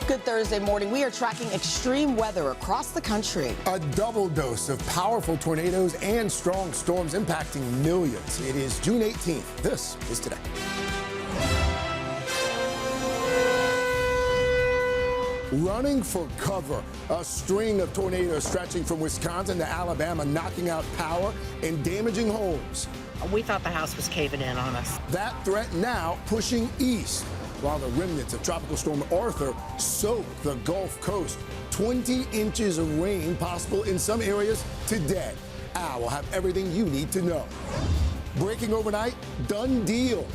Good Thursday morning. We are tracking extreme weather across the country. A double dose of powerful tornadoes and strong storms impacting millions. It is June 18th. This is Today. Running for cover, a string of tornadoes stretching from Wisconsin to Alabama, knocking out power and damaging homes. We thought the house was caving in on us. That threat now pushing east, while the remnants of Tropical Storm Arthur soak the Gulf Coast. 20 inches of rain possible in some areas today. Al will have everything you need to know. Breaking overnight, done deal.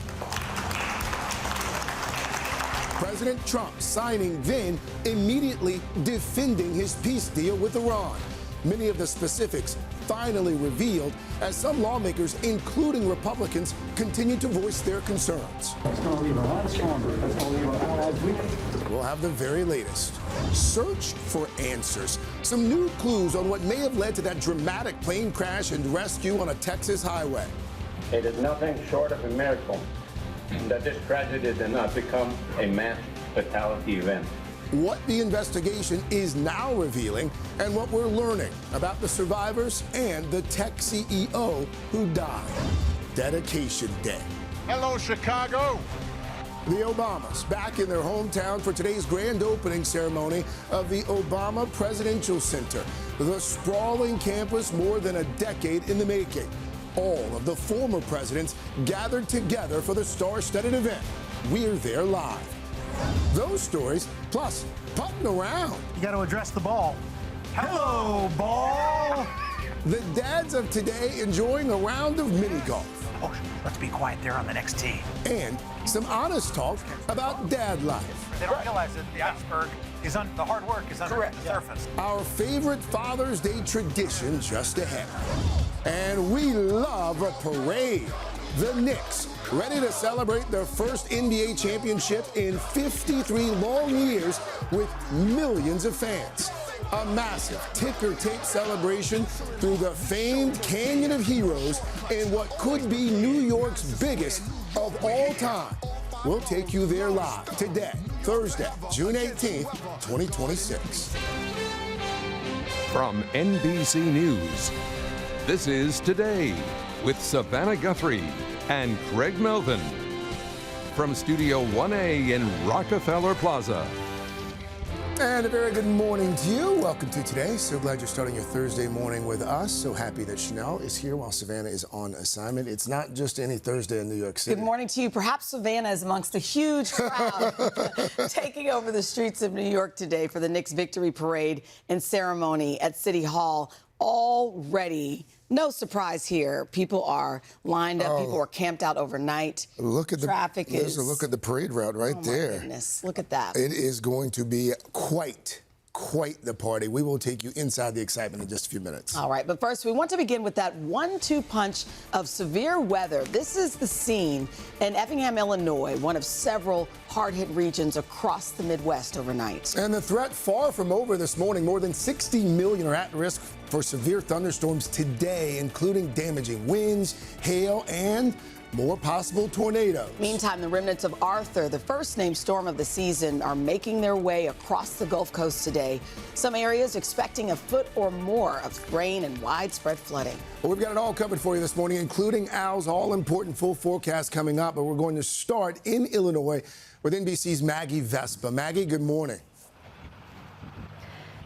President Trump signing, then immediately defending his peace deal with Iran. Many of the specifics finally revealed as some lawmakers, including Republicans, continue to voice their concerns. We'll have the very latest. Search for answers. Some new clues on what may have led to that dramatic plane crash and rescue on a Texas highway. It is nothing short of a miracle that this tragedy did not become a mass fatality event. What the investigation is now revealing and what we're learning about the survivors and the tech CEO who died. Dedication Day. Hello, Chicago. The Obamas back in their hometown for today's grand opening ceremony of the Obama Presidential Center, the sprawling campus more than a decade in the making. All of the former presidents gathered together for the star-studded event. We're there live. Those stories, plus putting around. You got to address the ball. Hello, ball. The dads of today enjoying a round of mini golf. Oh, let's be quiet there on the next tee. And some honest talk about dad life. They don't realize that the iceberg is on the hard work is under the surface. Our favorite Father's Day tradition just ahead. And we love a parade. The Knicks ready to celebrate their first NBA championship in 53 long years with millions of fans. A massive ticker tape celebration through the famed Canyon of Heroes in what could be New York's biggest of all time. We'll take you there live today, Thursday, June 18th, 2026. From NBC News, this is Today with Savannah Guthrie and Craig Melvin. From Studio 1A in Rockefeller Plaza. And a very good morning to you. Welcome to Today. So glad you're starting your Thursday morning with us. So happy that Chanel is here while Savannah is on assignment. It's not just any Thursday in New York City. Good morning to you. Perhaps Savannah is amongst a huge crowd taking over the streets of New York today for the Knicks victory parade and ceremony at City Hall. Already, no surprise here. People are lined up. People are camped out overnight. Look at traffic is. Look at the parade route right there. Oh my goodness! Look at that. It is going to be quite the party. We will take you inside the excitement in just a few minutes. All right, but first we want to begin with that 1-2 punch of severe weather. This is the scene in Effingham, Illinois, one of several hard-hit regions across the Midwest overnight. And the threat far from over this morning. More than 60 million are at risk for severe thunderstorms today, including damaging winds, hail, and more possible tornadoes. Meantime, the remnants of Arthur, the first named storm of the season, are making their way across the Gulf Coast today. Some areas expecting a foot or more of rain and widespread flooding. Well, we've got it all covered for you this morning, including Al's all-important full forecast coming up. But we're going to start in Illinois with NBC's Maggie Vespa. Maggie, good morning.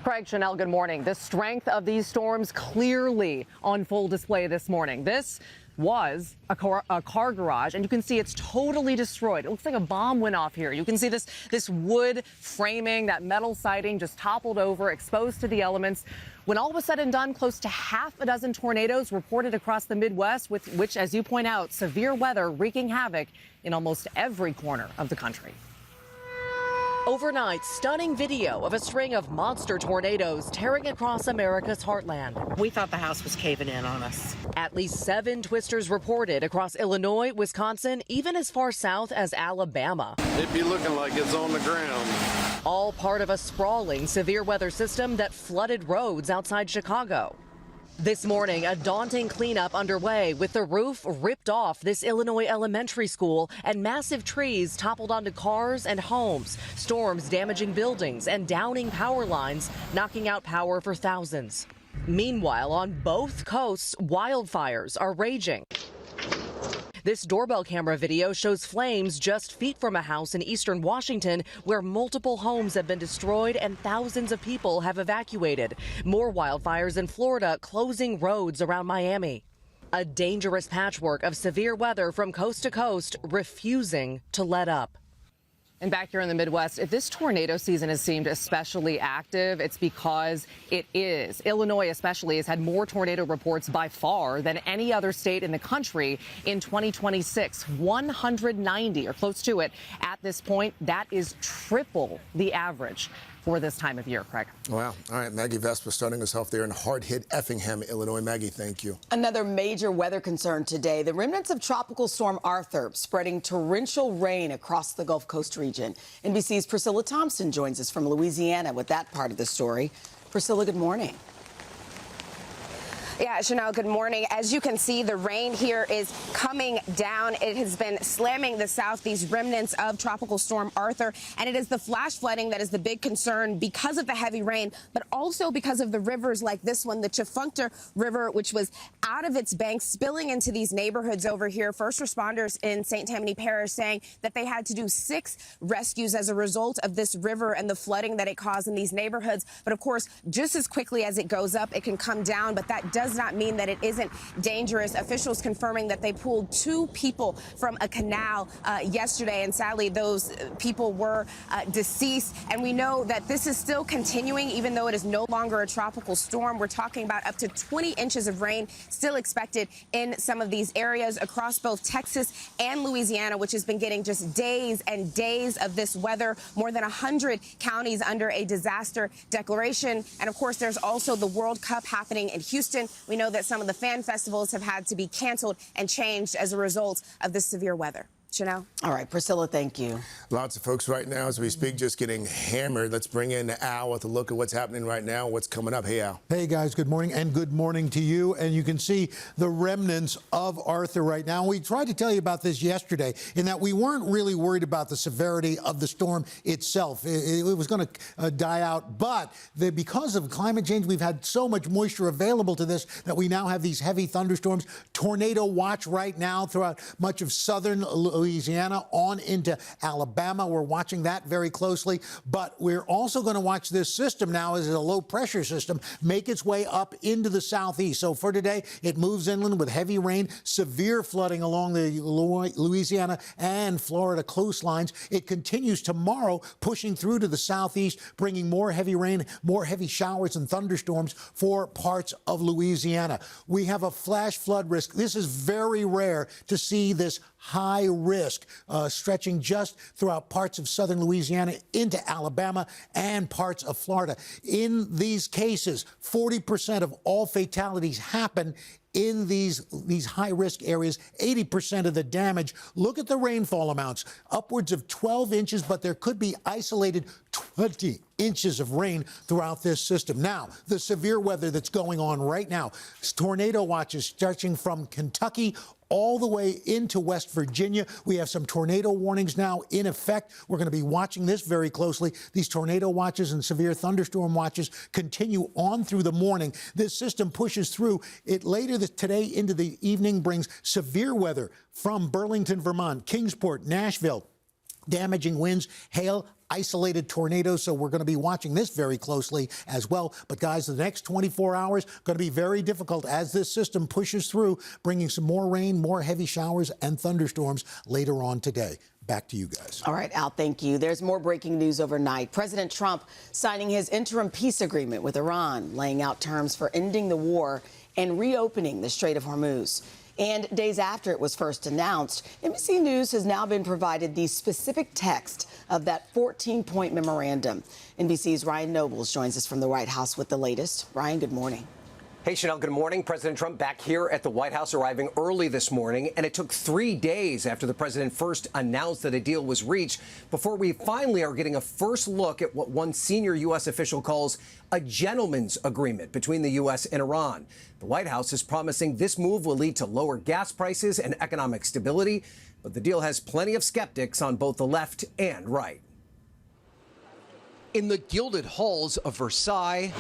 Craig, Chanel, good morning. The strength of these storms clearly on full display this morning. This was a car garage, and you can see it's totally destroyed. It looks like a bomb went off here. You can see this wood framing, that metal siding just toppled over, exposed to the elements. When all was said and done, close to half a dozen tornadoes reported across the Midwest, with which, as you point out, severe weather wreaking havoc in almost every corner of the country. Overnight, stunning video of a string of monster tornadoes tearing across America's heartland. We thought the house was caving in on us. At least 7 twisters reported across Illinois, Wisconsin, even as far south as Alabama. It be looking like it's on the ground. All part of a sprawling severe weather system that flooded roads outside Chicago. This morning, a daunting cleanup underway with the roof ripped off this Illinois elementary school and massive trees toppled onto cars and homes, storms damaging buildings and downing power lines, knocking out power for thousands. Meanwhile, on both coasts, wildfires are raging. This doorbell camera video shows flames just feet from a house in eastern Washington where multiple homes have been destroyed and thousands of people have evacuated. More wildfires in Florida closing roads around Miami. A dangerous patchwork of severe weather from coast to coast refusing to let up. And back here in the Midwest, if this tornado season has seemed especially active, it's because it is. Illinois especially has had more tornado reports by far than any other state in the country in 2026. 190 or close to it at this point. That is triple the average for this time of year, Craig. Wow. All right, Maggie Vespa starting us off there in hard-hit Effingham, Illinois. Maggie, thank you. Another major weather concern today, the remnants of Tropical Storm Arthur spreading torrential rain across the Gulf Coast region. NBC's Priscilla Thompson joins us from Louisiana with that part of the story. Priscilla, good morning. Yeah, Chanel, good morning. As you can see, the rain here is coming down. It has been slamming the south, these remnants of Tropical Storm Arthur, and it is the flash flooding that is the big concern because of the heavy rain, but also because of the rivers like this one, the Chafuncta River, which was out of its banks, spilling into these neighborhoods over here. First responders in St. Tammany Parish saying that they had to do 6 rescues as a result of this river and the flooding that it caused in these neighborhoods. But of course, just as quickly as it goes up, it can come down, but that does not mean that it isn't dangerous. Officials confirming that they pulled 2 people from a canal yesterday, and sadly those people were deceased. And we know that this is still continuing, even though it is no longer a tropical storm. We're talking about up to 20 inches of rain still expected in some of these areas across both Texas and Louisiana, which has been getting just days and days of this weather. More than 100 counties under a disaster declaration. And of course, there's also the World Cup happening in Houston. We know that some of the fan festivals have had to be canceled and changed as a result of this severe weather. Chanel? All right, Priscilla, thank you. Lots of folks right now as we speak just getting hammered. Let's bring in Al with a look at what's happening right now, what's coming up. Hey, Al. Hey, guys, good morning, and good morning to you. And you can see the remnants of Arthur right now. We tried to tell you about this yesterday in that we weren't really worried about the severity of the storm itself. It was going to die out. But because of climate change, we've had so much moisture available to this that we now have these heavy thunderstorms. Tornado watch right now throughout much of southern Louisiana on into Alabama. We're watching that very closely, but we're also going to watch this system now as a low pressure system make its way up into the southeast. So for today, it moves inland with heavy rain, severe flooding along the Louisiana and Florida coastlines. It continues tomorrow, pushing through to the southeast, bringing more heavy rain, more heavy showers and thunderstorms for parts of Louisiana. We have a flash flood risk. This is very rare to see this high risk stretching just throughout parts of southern Louisiana into Alabama and parts of Florida. In these cases, 40% of all fatalities happen in these high-risk areas, 80% of the damage. Look at the rainfall amounts, upwards of 12 inches, but there could be isolated 20 inches of rain throughout this system. Now, the severe weather that's going on right now, tornado watches stretching from Kentucky all the way into West Virginia. We have some tornado warnings now in effect. We're going to be watching this very closely. These tornado watches and severe thunderstorm watches continue on through the morning. This system pushes through. It later today into the evening brings severe weather from Burlington, Vermont, Kingsport, Nashville, damaging winds, hail, isolated tornadoes, so we're going to be watching this very closely as well. But guys, the next 24 hours going to be very difficult as this system pushes through, bringing some more rain, more heavy showers and thunderstorms later on today. Back to you guys. All right, Al, thank you. There's more breaking news overnight. President Trump signing his interim peace agreement with Iran, laying out terms for ending the war and reopening the Strait of Hormuz. And days after it was first announced, NBC News has now been provided the specific text of that 14-point memorandum. NBC's Ryan Nobles joins us from the White House with the latest. Ryan, good morning. Hey, Chanel, good morning. President Trump back here at the White House, arriving early this morning, and it took 3 days after the president first announced that a deal was reached before we finally are getting a first look at what one senior U.S. official calls a gentleman's agreement between the U.S. and Iran. The White House is promising this move will lead to lower gas prices and economic stability, but the deal has plenty of skeptics on both the left and right. In the gilded halls of Versailles,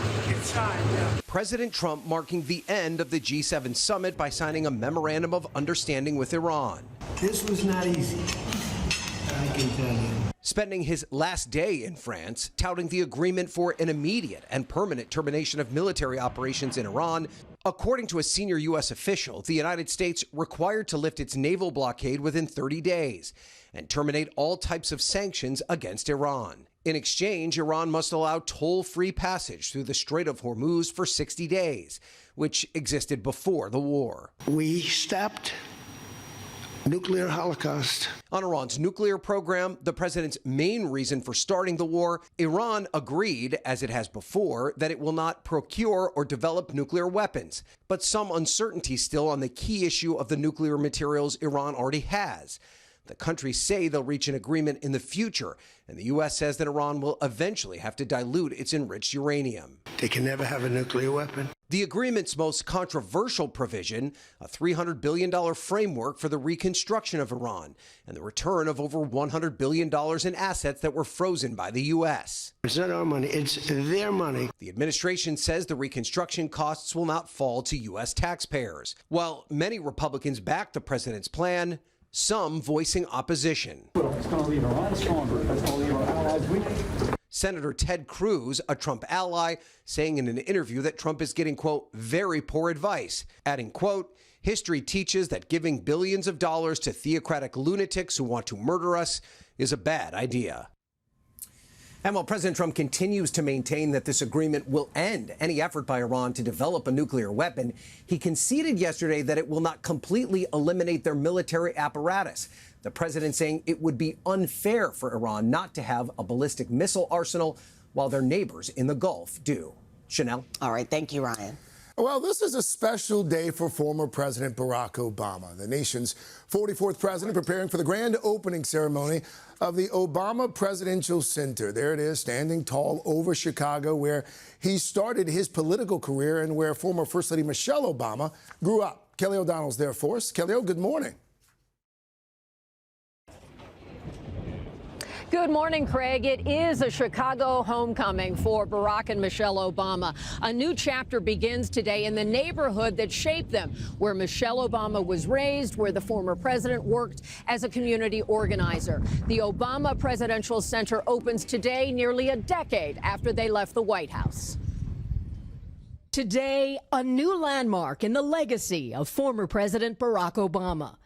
President Trump marking the end of the G7 summit by signing a memorandum of understanding with Iran. This was not easy, I can tell you. Spending his last day in France, touting the agreement for an immediate and permanent termination of military operations in Iran. According to a senior U.S. official, the United States required to lift its naval blockade within 30 days and terminate all types of sanctions against Iran. In exchange, Iran must allow toll-free passage through the Strait of Hormuz for 60 days, which existed before the war. We stopped nuclear holocaust. On Iran's nuclear program, the president's main reason for starting the war, Iran agreed, as it has before, that it will not procure or develop nuclear weapons. But some uncertainty still on the key issue of the nuclear materials Iran already has. The countries say they'll reach an agreement in the future, and the U.S. says that Iran will eventually have to dilute its enriched uranium. They can never have a nuclear weapon. The agreement's most controversial provision, a $300 billion framework for the reconstruction of Iran and the return of over $100 billion in assets that were frozen by the U.S. It's not our money, it's their money. The administration says the reconstruction costs will not fall to U.S. taxpayers. While many Republicans back the president's plan, some voicing opposition. It's going to leave Iran stronger. It's going to leave our allies weaker. Senator Ted Cruz, a Trump ally, saying in an interview that Trump is getting, quote, very poor advice, adding, quote, history teaches that giving billions of dollars to theocratic lunatics who want to murder us is a bad idea. And while President Trump continues to maintain that this agreement will end any effort by Iran to develop a nuclear weapon, he conceded yesterday that it will not completely eliminate their military apparatus. The president saying it would be unfair for Iran not to have a ballistic missile arsenal while their neighbors in the Gulf do. Chanel? All right. Thank you, Ryan. Well, this is a special day for former President Barack Obama, the nation's 44th president, preparing for the grand opening ceremony of the Obama Presidential Center. There it is, standing tall over Chicago, where he started his political career and where former First Lady Michelle Obama grew up. Kelly O'Donnell's there for us. Kelly, good morning. Good morning, Craig. It is a Chicago homecoming for Barack and Michelle Obama. A new chapter begins today in the neighborhood that shaped them, where Michelle Obama was raised, where the former president worked as a community organizer. The Obama Presidential Center opens today, nearly a decade after they left the White House. Today, a new landmark in the legacy of former President Barack Obama.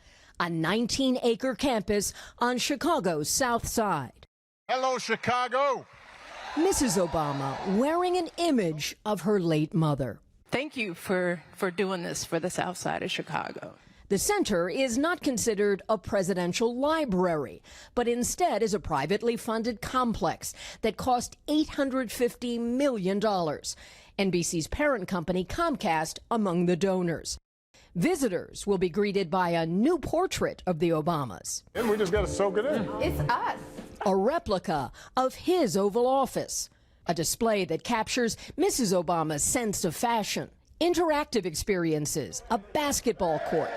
A 19-acre campus on Chicago's South Side. Hello, Chicago. Mrs. Obama wearing an image of her late mother. Thank you for doing this for the South Side of Chicago. The center is not considered a presidential library, but instead is a privately funded complex that cost $850 million. NBC's parent company, Comcast, among the donors. Visitors will be greeted by a new portrait of the Obamas. And we just got to soak it in. It's us. A replica of his Oval Office. A display that captures Mrs. Obama's sense of fashion. Interactive experiences, a basketball court,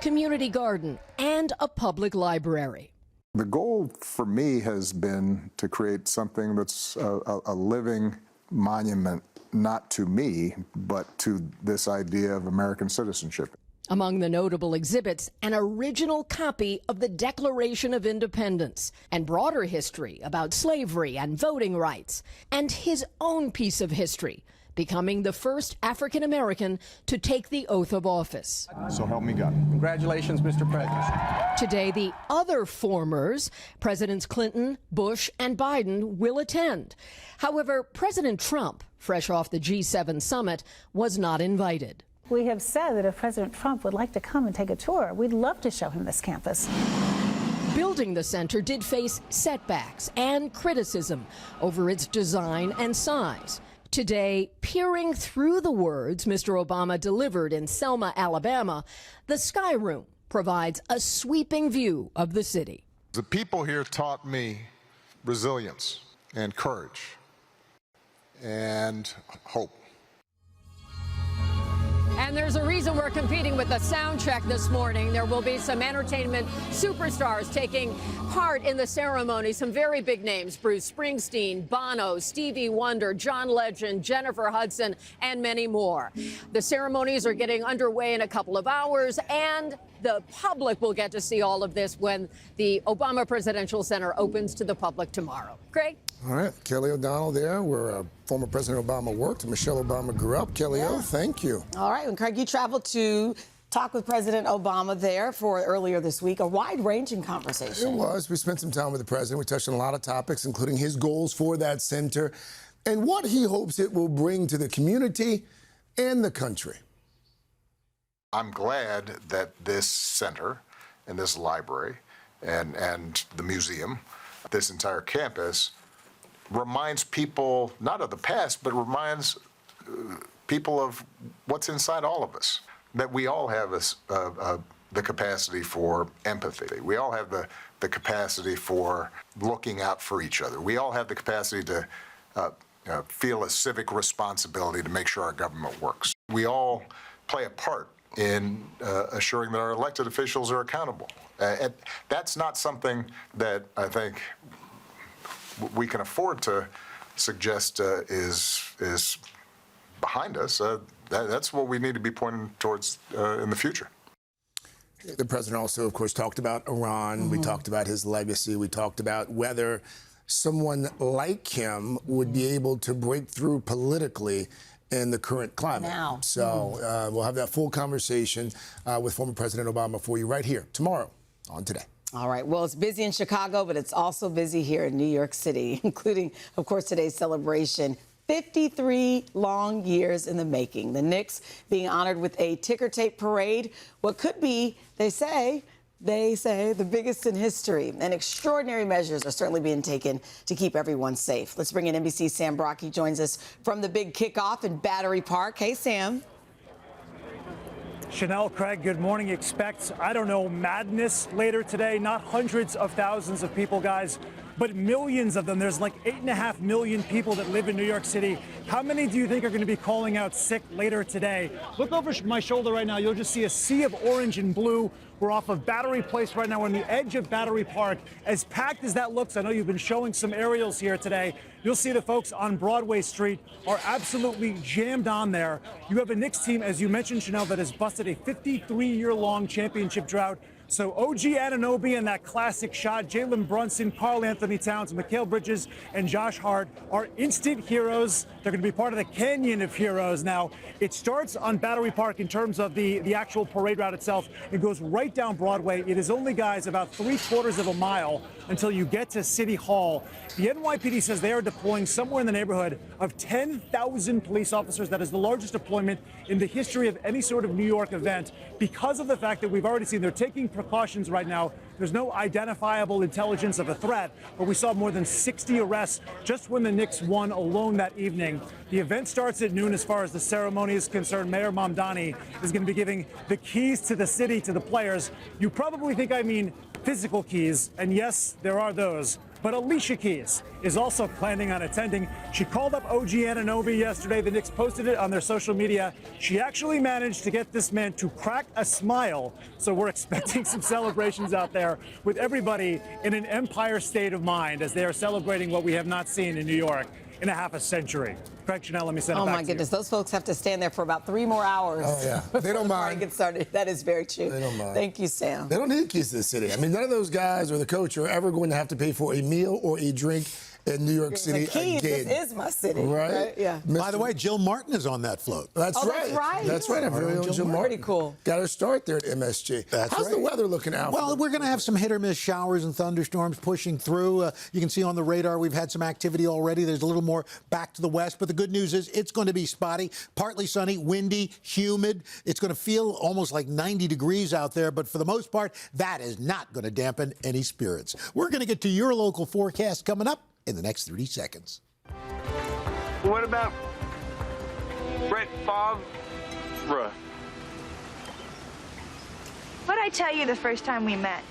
community garden, and a public library. The goal for me has been to create something that's a living monument, not to me, but to this idea of American citizenship. Among the notable exhibits, an original copy of the Declaration of Independence and broader history about slavery and voting rights, and his own piece of history, becoming the first African American to take the oath of office. So help me God. Congratulations, Mr. President. Today, the other formers, Presidents Clinton, Bush, and Biden, will attend. However, President Trump, fresh off the G7 summit, was not invited. We have said that if President Trump would like to come and take a tour, we'd love to show him this campus. Building the center did face setbacks and criticism over its design and size. Today, peering through the words Mr. Obama delivered in Selma, Alabama, the Sky Room provides a sweeping view of the city. The people here taught me resilience and courage and hope. And there's a reason we're competing with a sound check this morning. There will be some entertainment superstars taking part in the ceremony. Some very big names: Bruce Springsteen, Bono, Stevie Wonder, John Legend, Jennifer Hudson, and many more. The ceremonies are getting underway in a couple of hours, and the public will get to see all of this when the Obama Presidential Center opens to the public tomorrow. Craig? All right, Kelly O'Donnell there, where former President Obama worked. Michelle Obama grew up. Kelly O, thank you. All right, and Craig, you traveled to talk with President Obama there for earlier this week, a wide-ranging conversation. It was. We spent some time with the president. We touched on a lot of topics, including his goals for that center and what he hopes it will bring to the community and the country. I'm glad that this center and this library and the museum, this entire campus, reminds people not of the past, but reminds people of what's inside all of us. That we all have the capacity for empathy. We all have the capacity for looking out for each other. We all have the capacity to feel a civic responsibility to make sure our government works. We all play a part in assuring that our elected officials are accountable. And that's not something that I think we can afford to suggest is behind us. That's what we need to be pointing towards in the future. The president also, of course, talked about Iran. We talked about his legacy. We talked about whether someone like him would be able to break through politically in the current climate. Now. So we'll have that full conversation with former President Obama for you right here tomorrow on Today. All right. Well, it's busy in Chicago, but it's also busy here in New York City, including, of course, today's celebration. 53 long years in the making. The Knicks being honored with a ticker tape parade. What could be, they say, the biggest in history. And extraordinary measures are certainly being taken to keep everyone safe. Let's bring in NBC's Sam Brock. He joins us from the big kickoff in Battery Park. Hey, Sam. Chanel, Craig, good morning. Expect, I don't know, madness later today. Not hundreds of thousands of people, guys, but millions of them. There's like 8.5 million people that live in New York City. How many do you think are going to be calling out sick later today? Look over my shoulder right now. You'll just see a sea of orange and blue. We're off of Battery Place right now. We're on the edge of Battery Park. As packed as that looks, I know you've been showing some aerials here today. You'll see the folks on Broadway Street are absolutely jammed on there. You have a Knicks team, as you mentioned, Chanel, that has busted a 53-year-long championship drought. So OG Anunoby and that classic shot, Jalen Brunson, Karl Anthony Towns, Mikal Bridges, and Josh Hart are instant heroes. They're going to be part of the canyon of heroes. Now, it starts on Battery Park in terms of the actual parade route itself. It goes right down Broadway. It is only, guys, about 3/4 of a mile until you get to City Hall. The NYPD says they are deploying somewhere in the neighborhood of 10,000 police officers. That is the largest deployment in the history of any sort of New York event, because of the fact that we've already seen they're taking precautions right now. There's no identifiable intelligence of a threat, but we saw more than 60 arrests just when the Knicks won alone that evening. The event starts at noon as far as the ceremony is concerned. Mayor Mamdani is going to be giving the keys to the city to the players. You probably think I mean physical keys, and yes, there are those. But Alicia Keys is also planning on attending. She called up OG Anunoby yesterday. The Knicks posted it on their social media. She actually managed to get this man to crack a smile. So we're expecting some celebrations out there with everybody in an Empire state of mind as they are celebrating what we have not seen in New York in a half a century. Craig, Chanel, let me send it back to you. Oh, my goodness. Those folks have to stand there for about 3 more hours. Oh, yeah. They don't mind. Get started. That is very true. They don't mind. Thank you, Sam. They don't need keys to the city. I mean, none of those guys or the coach are ever going to have to pay for a meal or a drink in New York City again. This is my city. Right? Yeah. By the way, Jill Martin is on that float. That's right. That's right. That's right. Our very own Jill Martin. Pretty cool. Got her start there at MSG. How's the weather looking out? Well, we're going to have some hit or miss showers and thunderstorms pushing through. You can see on the radar we've had some activity already. There's a little more back to the west. But the good news is it's going to be spotty, partly sunny, windy, humid. It's going to feel almost like 90 degrees out there. But for the most part, that is not going to dampen any spirits. We're going to get to your local forecast coming up in the next 30 seconds. What about Brett Favre? What'd I tell you the first time we met?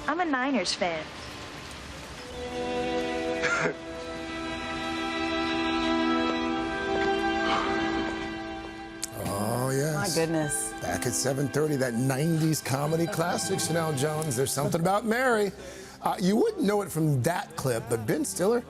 I'm a Niners fan. Oh, yes. My goodness. Back at 7:30, that 90s comedy classic, Chanel Jones. There's something about Mary. You wouldn't know it from that clip, but Ben Stiller's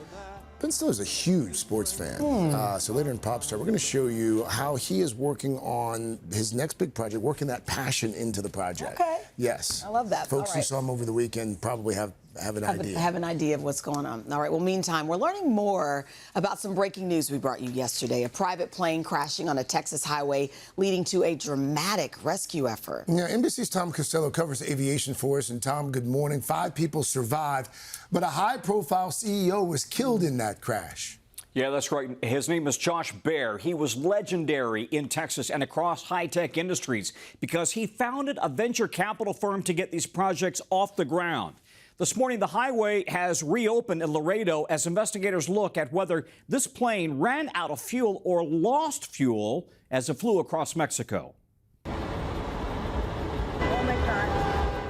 a huge sports fan. So later in Pop Star, we're going to show you how he is working on his next big project, working that passion into the project. Okay. Yes. I love that. Folks All who right. saw him over the weekend probably have an idea. Have an idea of what's going on. All right. Well, meantime, we're learning more about some breaking news we brought you yesterday. A private plane crashing on a Texas highway, leading to a dramatic rescue effort. Yeah, NBC's Tom Costello covers aviation for us. And Tom, good morning. 5 people survived, but a high-profile CEO was killed in that crash. Yeah, that's right. His name is Josh Baer. He was legendary in Texas and across high-tech industries because he founded a venture capital firm to get these projects off the ground. This morning, the highway has reopened in Laredo as investigators look at whether this plane ran out of fuel or lost fuel as it flew across Mexico.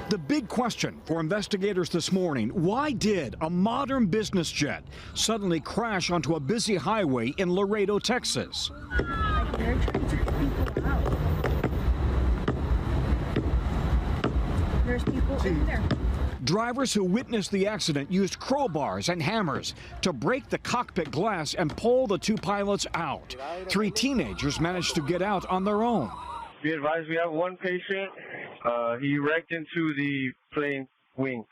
The big question for investigators this morning, why did a modern business jet suddenly crash onto a busy highway in Laredo, Texas? They're trying to get people out. There's people in there. Drivers who witnessed the accident used crowbars and hammers to break the cockpit glass and pull the 2 pilots out. 3 teenagers managed to get out on their own. Be advised, we have one patient. He wrecked into the plane wing.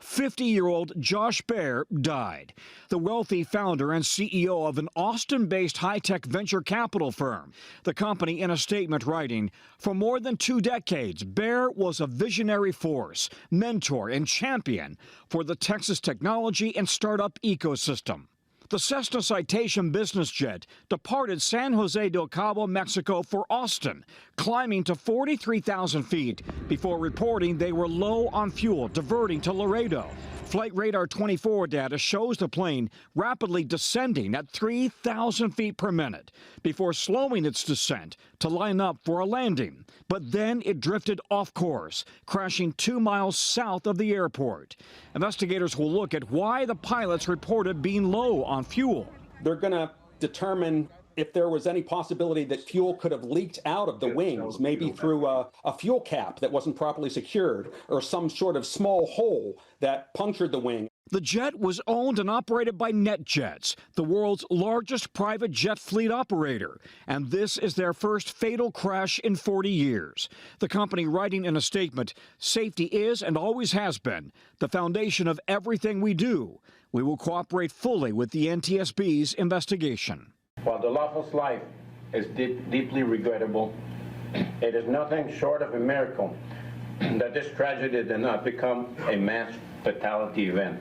50-year-old Josh Baer died. The wealthy founder and CEO of an Austin-based high-tech venture capital firm. The company in a statement writing, for more than 2 decades, Baer was a visionary force, mentor, and champion for the Texas technology and startup ecosystem. The Cessna Citation business jet departed San Jose del Cabo, Mexico for Austin, climbing to 43,000 feet before reporting they were low on fuel, diverting to Laredo. Flight Radar 24 data shows the plane rapidly descending at 3,000 feet per minute before slowing its descent to line up for a landing. But then it drifted off course, crashing 2 miles south of the airport. Investigators will look at why the pilots reported being low on fuel. They're going to determine if there was any possibility that fuel could have leaked out of the wings, maybe through a fuel cap that wasn't properly secured or some sort of small hole that punctured the wing. The jet was owned and operated by NetJets, the world's largest private jet fleet operator, and this is their first fatal crash in 40 years. The company writing in a statement, safety is and always has been the foundation of everything we do. We will cooperate fully with the NTSB's investigation. While the loss of life is deeply regrettable, it is nothing short of a miracle that this tragedy did not become a mass fatality event.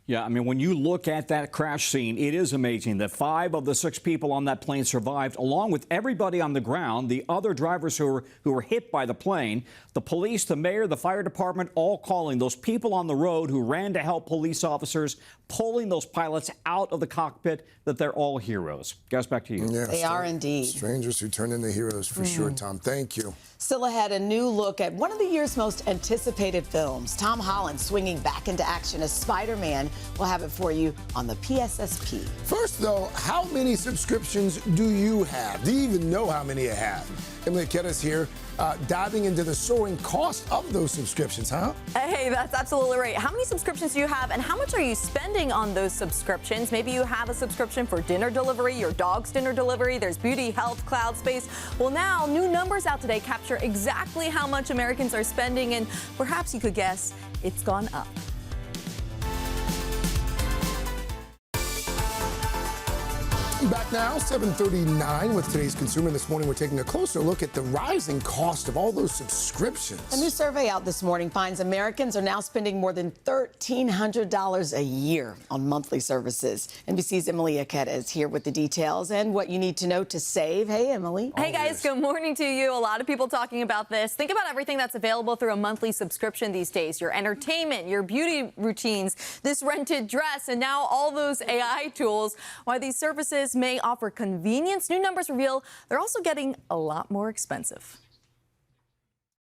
Yeah, I mean, when you look at that crash scene, it is amazing that 5 of the 6 people on that plane survived, along with everybody on the ground, the other drivers who were hit by the plane, the police, the mayor, the fire department, all calling those people on the road who ran to help police officers, pulling those pilots out of the cockpit, that they're all heroes. Guys, back to you. Yeah, They are indeed. Strangers who turn into heroes for sure, Tom. Thank you. Still ahead, a new look at one of the year's most anticipated films. Tom Holland swinging back into action as Spider-Man. We'll have it for you on the PSSP. First, though, how many subscriptions do you have? Do you even know how many you have? Emily Kettis here, diving into the soaring cost of those subscriptions, huh? Hey, that's absolutely right. How many subscriptions do you have, and how much are you spending on those subscriptions? Maybe you have a subscription for dinner delivery, your dog's dinner delivery, there's beauty, health, cloud space. Well, now, new numbers out today capture exactly how much Americans are spending, and perhaps you could guess it's gone up. Back now, 7:39 with today's consumer. This morning, we're taking a closer look at the rising cost of all those subscriptions. A new survey out this morning finds Americans are now spending more than $1,300 a year on monthly services. NBC's Emily Aketa is here with the details and what you need to know to save. Hey, Emily. Hey, guys. Good morning to you. A lot of people talking about this. Think about everything that's available through a monthly subscription these days. Your entertainment, your beauty routines, this rented dress, and now all those AI tools. Why these services may offer convenience, new numbers reveal they're also getting a lot more expensive.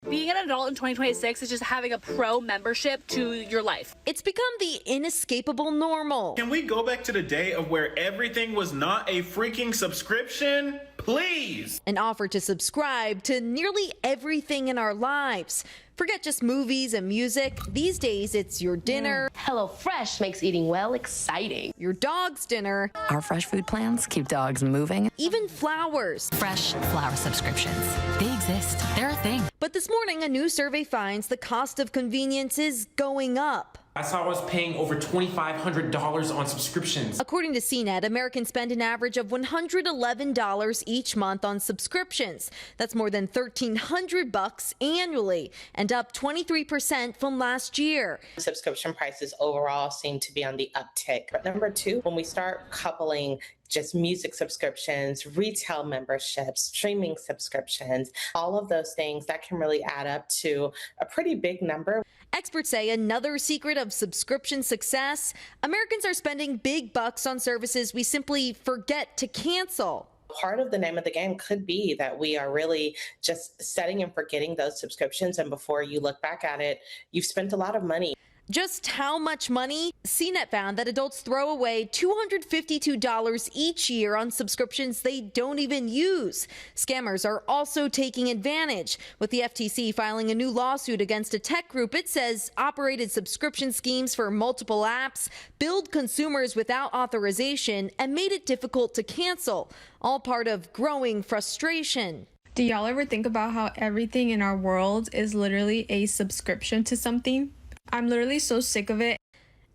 Being an adult in 2026 is just having a pro membership to your life. It's become the inescapable normal. Can we go back to the day of where everything was not a freaking subscription? Please! An offer to subscribe to nearly everything in our lives. Forget just movies and music. These days, it's your dinner. HelloFresh makes eating well exciting. Your dog's dinner. Our fresh food plans keep dogs moving. Even flowers. Fresh flower subscriptions. They exist. They're a thing. But this morning, a new survey finds the cost of convenience is going up. I saw I was paying over $2,500 on subscriptions. According to CNET, Americans spend an average of $111 each month on subscriptions. That's more than $1,300 annually and up 23% from last year. Subscription prices overall seem to be on the uptick. But number two, when we start coupling just music subscriptions, retail memberships, streaming subscriptions, all of those things, that can really add up to a pretty big number. Experts say another secret of subscription success, Americans are spending big bucks on services we simply forget to cancel. Part of the name of the game could be that we are really just setting and forgetting those subscriptions. And before you look back at it, you've spent a lot of money. Just how much money? CNET found that adults throw away $252 each year on subscriptions they don't even use. Scammers are also taking advantage, with the FTC filing a new lawsuit against a tech group it says operated subscription schemes for multiple apps, billed consumers without authorization, and made it difficult to cancel, all part of growing frustration. Do y'all ever think about how everything in our world is literally a subscription to something? I'm literally so sick of it.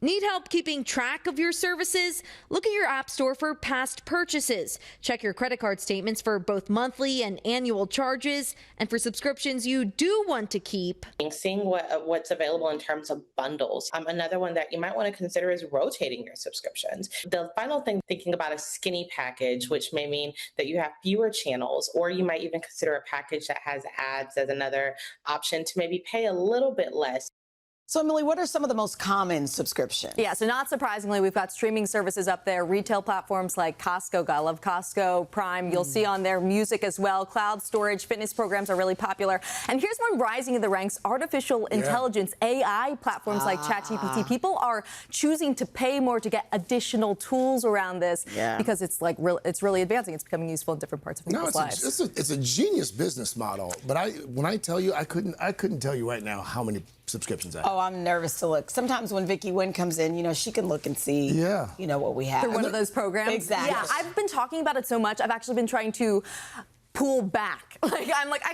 Need help keeping track of your services? Look at your app store for past purchases. Check your credit card statements for both monthly and annual charges. And for subscriptions you do want to keep, Seeing what's available in terms of bundles. Another one that you might want to consider is rotating your subscriptions. The final thing, thinking about a skinny package, which may mean that you have fewer channels, or you might even consider a package that has ads as another option to maybe pay a little bit less. So, Emily, what are some of the most common subscriptions? Yeah, so not surprisingly, we've got streaming services up there, retail platforms like Costco. Gotta love Costco, Prime. You'll see on there music as well. Cloud storage, fitness programs are really popular. And here's one rising in the ranks, artificial intelligence, AI platforms like ChatGPT. People are choosing to pay more to get additional tools around this because it's like it's really advancing. It's becoming useful in different parts of people's lives. It's a genius business model. But when I tell you, I couldn't tell you right now how many subscriptions I have. Oh, I'm nervous to look. Sometimes when Vicki Wynn comes in, she can look and see, what we have. Through one of those programs? Exactly. Yeah, I've been talking about it so much, I've actually been trying to pull back. I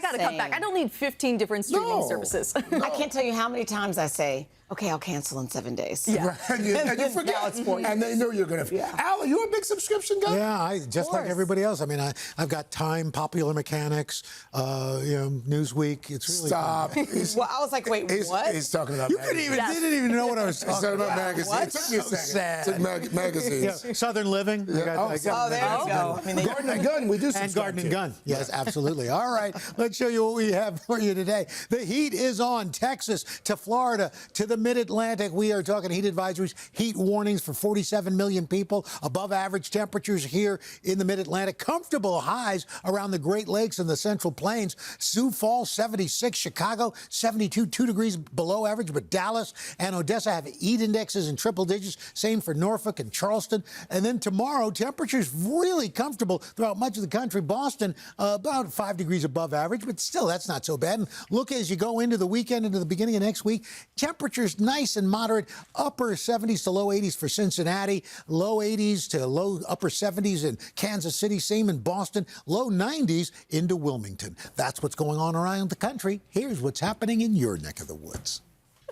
gotta cut back. I don't need 15 different streaming services. I can't tell you how many times I say, okay, I'll cancel in 7 days. Yeah. Right. And you forget. And they know you're going to. Yeah. Al, are you a big subscription guy? Yeah, just like everybody else. I mean, I've got Time, Popular Mechanics, Newsweek. It's really Stop. Well, I was like, wait, what? He's talking about magazines. Didn't even know what I was talking about. Magazines. What? It took me a second. Magazines. Yeah. Southern Living. Yeah. There you go. I mean, Garden and Gun. We do some and Garden and Gun. Yes, absolutely. All right, let's show you what we have for you today. The heat is on. Texas to Florida to the Mid-Atlantic. We are talking heat advisories, heat warnings for 47 million people. Above average temperatures here in the Mid-Atlantic. Comfortable highs around the Great Lakes and the Central Plains. Sioux Falls, 76. Chicago, 72, 2 degrees below average. But Dallas and Odessa have heat indexes in triple digits. Same for Norfolk and Charleston. And then tomorrow, temperatures really comfortable throughout much of the country. Boston, about 5 degrees above average, but still, that's not so bad. And look, as you go into the weekend, into the beginning of next week, temperatures nice and moderate, upper 70s to low 80s for Cincinnati, low 80s to low upper 70s in Kansas City, same in Boston, low 90s into Wilmington. That's what's going on around the country. Here's what's happening in your neck of the woods.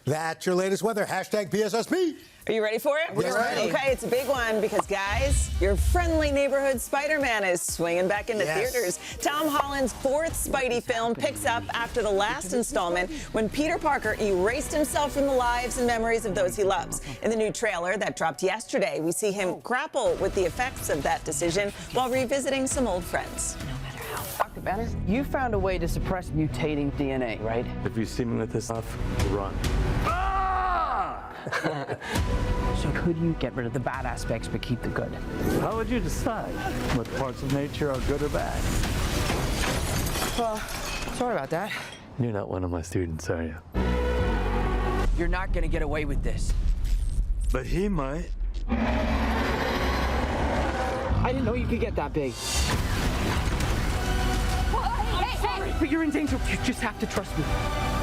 That's your latest weather. Hashtag PSSP. Are you ready for it? We're ready. Okay, it's a big one because, guys, your friendly neighborhood Spider-Man is swinging back into theaters. Tom Holland's fourth Spidey film picks up after the last installment when Peter Parker erased himself from the lives and memories of those he loves. In the new trailer that dropped yesterday, we see him grapple with the effects of that decision while revisiting some old friends. Dr. Banner, you found a way to suppress mutating DNA, right? If you see me with this stuff, run. So could you get rid of the bad aspects but keep the good? How would you decide what parts of nature are good or bad? Well, sorry about that. You're not one of my students, are you? You're not gonna get away with this. But he might. I didn't know you could get that big. But you're in danger. You just have to trust me.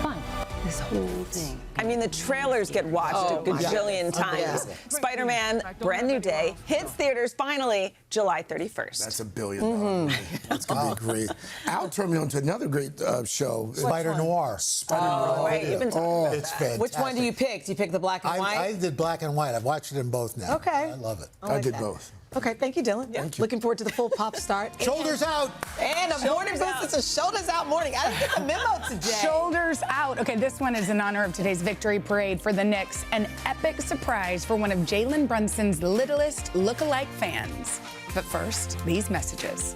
Fine. This whole thing. I mean, the trailers get watched a gajillion times. Spider-Man, Brand New Day, hits theaters finally July 31st. That's $1 billion. That's going to be great. Al turned me on to another great show. Spider Noir. Spider Noir. Right, you've been talking about it's that. fantastic. Which one do you pick? Do you pick the black and white? I did black and white. I've watched it in both now. Okay. I love it. I like did that. both. Okay, thank you, Dylan. Thank you. Looking forward to the full pop start. Shoulders out. And a morning boost. It's a shoulders out morning. I didn't get the memo today. Shoulders out. Okay, this one is in honor of today's victory parade for the Knicks. An epic surprise for one of Jalen Brunson's littlest look-alike fans. But first, these messages.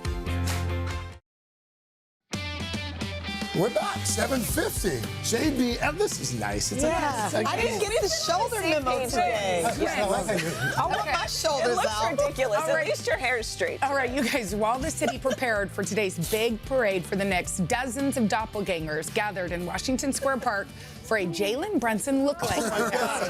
We're back, 7:50. JB, this is nice. It's I didn't get the shoulder memo today. I want my shoulders It looks out. ridiculous. All right. At least your hair is straight. All right, you guys, while the city prepared for today's big parade for the Knicks, dozens of doppelgangers gathered in Washington Square Park for a Jalen Brunson lookalike contest.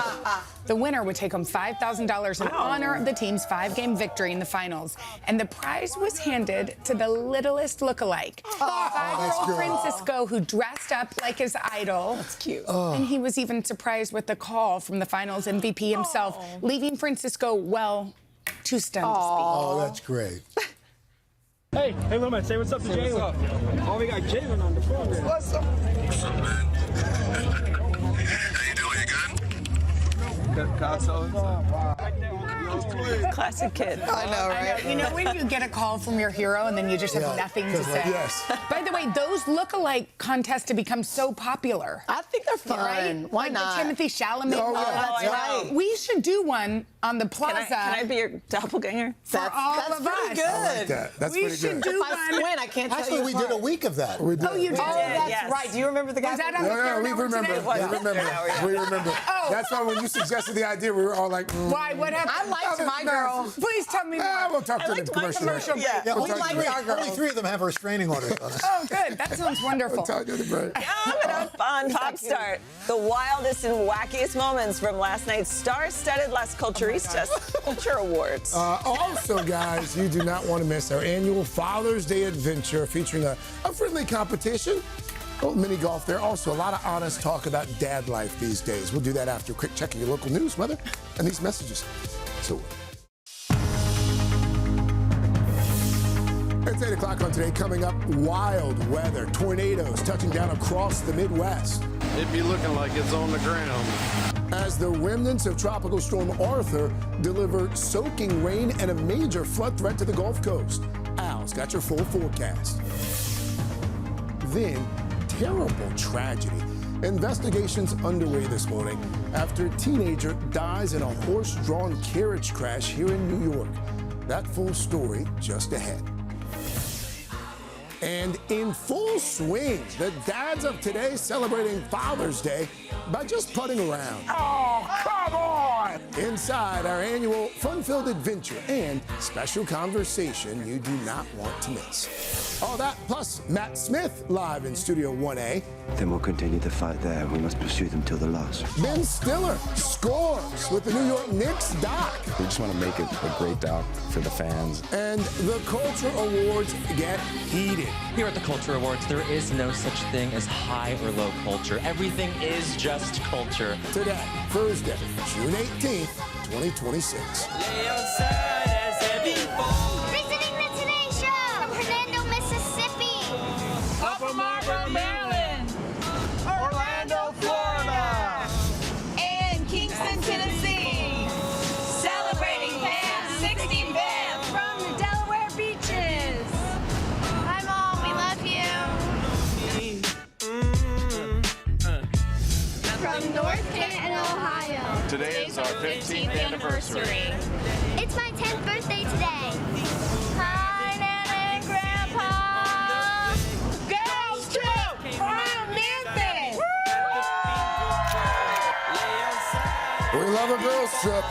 The winner would take home $5,000 in honor of the team's 5-game victory in the finals. And the prize was handed to the littlest lookalike, 5-year-old Francisco, who dressed up like his idol. That's cute. And he was even surprised with the call from the finals MVP himself, leaving Francisco, well, too stunned to speak. Oh, that's great. Hey, little man, say what's up to Jalen. Oh, we got Jalen on the phone. What's up? What's up, man? How you doing? You good? Classic kid. I know, right? You know when you get a call from your hero and then you just have nothing to say? Yes. By the way, those look-alike contests have become so popular. I think they're fun. Right? Why like not? the Timothy Chalamet Oh, one. yeah. That's right. We should do one on the plaza. Can I be your doppelganger? for all That's of pretty us. good. I like that. That's We pretty should good. do If I one. win, I can't tell Actually, you we did a week of that. We did. Oh, you did? Oh, that's Yes. right. Do you remember the guy? Was that on the Yeah, Third we Hour remember. today? We remember. We remember. Oh. That's why when you suggested the idea, we were all like, Why? What happened? I liked my girl. Please tell me more. We'll talk to the liked my commercial. commercial. Yeah. Yeah, We'll only, talk to three, the- our girls. only 3 of them have restraining orders on us. Oh, good. That sounds wonderful. We'll talk to the break. Coming up on Pop Start, the wildest and wackiest moments from last night's star-studded Las Culturistas Culture Awards. Also, guys, you do not want to miss our annual Father's Day adventure featuring a friendly competition. A little mini golf there. Also, a lot of honest talk about dad life these days. We'll do that after a quick check of your local news, weather, and these messages. So, it's 8 o'clock on today. Coming up, wild weather, tornadoes touching down across the Midwest. It be looking like it's on the ground. As the remnants of Tropical Storm Arthur deliver soaking rain and a major flood threat to the Gulf Coast. Al's got your full forecast. Then, terrible tragedy. Investigations underway this morning after a teenager dies in a horse-drawn carriage crash here in New York. That full story just ahead. And in full swing, the dads of today celebrating Father's Day by just putting around. Oh, come on! Inside our annual fun-filled adventure and special conversation you do not want to miss. All that plus Matt Smith live in Studio 1A. Then we'll continue the fight there. We must pursue them till the last. Ben Stiller scores with the New York Knicks doc. We just want to make it a great doc for the fans. And the Culture Awards get heated. Here at the Culture Awards, there is no such thing as high or low culture. Everything is just culture. Today, Thursday, June 18th, 2026. Visiting the Today Show from Hernando, Mississippi. Upper Marlboro, Maryland. Orlando, Florida. anniversary. It's my 10th birthday today. Hi, Nana and Grandpa. Girls trip from Memphis. We love a girls trip,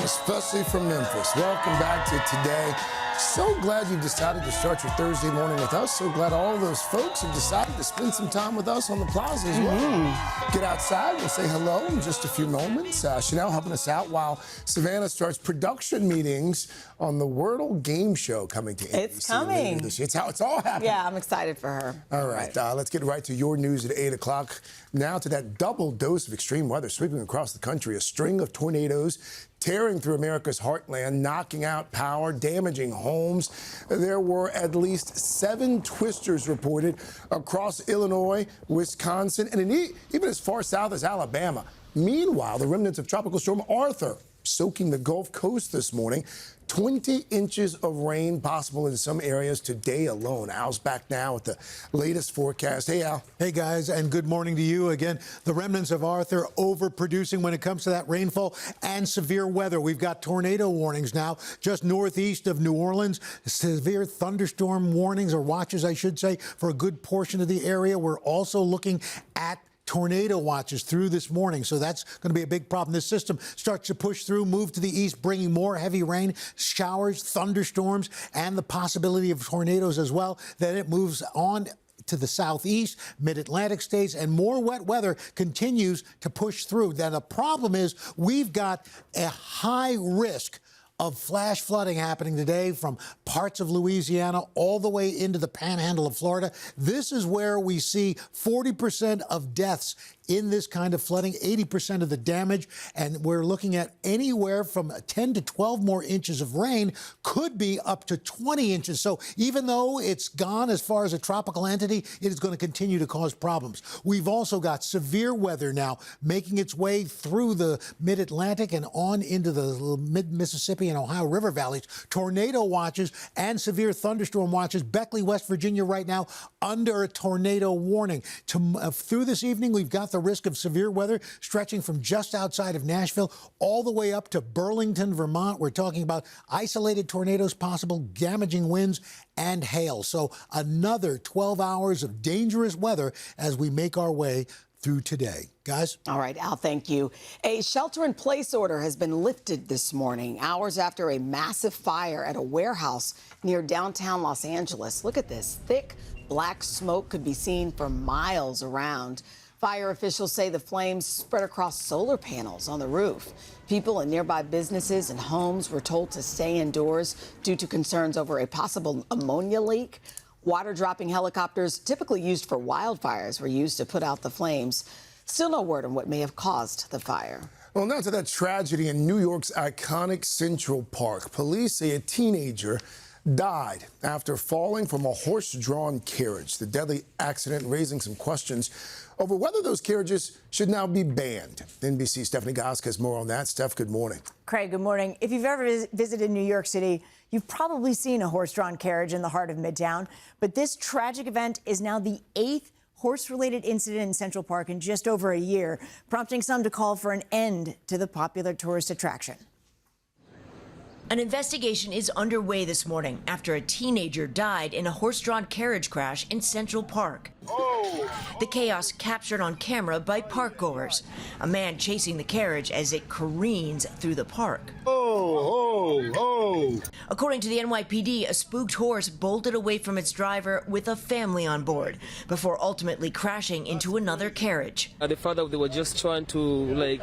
especially from Memphis. Welcome back to Today. So glad you've decided to start your Thursday morning with us. So glad all those folks have decided to spend some time with us on the plaza as well. Get outside. We'll say hello in just a few moments. Chanel helping us out while Savannah starts production meetings on the Wordle game show coming to NBC. It's coming. It's how it's all happening. Yeah, I'm excited for her. All right, let's get right to your news at 8 o'clock. Now to that double dose of extreme weather sweeping across the country. A string of tornadoes tearing through America's heartland, knocking out power, damaging homes. There were at least 7 twisters reported across Illinois, Wisconsin, and even as far south as Alabama. Meanwhile, the remnants of Tropical Storm Arthur soaking the Gulf Coast this morning. 20 inches of rain possible in some areas today alone. Al's back now with the latest forecast. Hey, Al. Hey, guys, and good morning to you. Again, the remnants of Arthur overproducing when it comes to that rainfall and severe weather. We've got tornado warnings now just northeast of New Orleans. Severe thunderstorm warnings, or watches, I should say, for a good portion of the area. We're also looking at tornado watches through this morning, so that's going to be a big problem. This system starts to push through, move to the east, bringing more heavy rain, showers, thunderstorms, and the possibility of tornadoes as well. Then it moves on to the southeast, mid-Atlantic states, and more wet weather continues to push through. Then the problem is we've got a high risk of flash flooding happening today from parts of Louisiana all the way into the panhandle of Florida. This is where we see 40% of deaths in this kind of flooding, 80% of the damage, and we're looking at anywhere from 10 to 12 more inches of rain, could be up to 20 inches. So even though it's gone as far as a tropical entity, it is going to continue to cause problems. We've also got severe weather now making its way through the mid-Atlantic and on into the mid-Mississippi and Ohio River valleys. Tornado watches and severe thunderstorm watches. Beckley, West Virginia right now under a tornado warning. Through this evening, we've got the risk of severe weather stretching from just outside of Nashville all the way up to Burlington, Vermont. We're talking about isolated tornadoes possible, damaging winds, and hail. So another 12 hours of dangerous weather as we make our way through today. Guys? All right, Al, thank you. A shelter-in-place order has been lifted this morning, hours after a massive fire at a warehouse near downtown Los Angeles. Look at this. Thick black smoke could be seen for miles around. Fire officials say the flames spread across solar panels on the roof. People in nearby businesses and homes were told to stay indoors due to concerns over a possible ammonia leak. Water-dropping helicopters, typically used for wildfires, were used to put out the flames. Still no word on what may have caused the fire. Well, now to that tragedy in New York's iconic Central Park. Police say a teenager died after falling from a horse-drawn carriage. The deadly accident raising some questions over whether those carriages should now be banned. NBC's Stephanie Gosk has more on that. Steph, good morning. Craig, good morning. If you've ever visited New York City, you've probably seen a horse-drawn carriage in the heart of Midtown. But this tragic event is now the 8th horse-related incident in Central Park in just over a year, prompting some to call for an end to the popular tourist attraction. An investigation is underway this morning after a teenager died in a horse-drawn carriage crash in Central Park. The chaos captured on camera by parkgoers. A man chasing the carriage as it careens through the park. According to the NYPD, a spooked horse bolted away from its driver with a family on board before ultimately crashing into another carriage. The father, they were just trying to,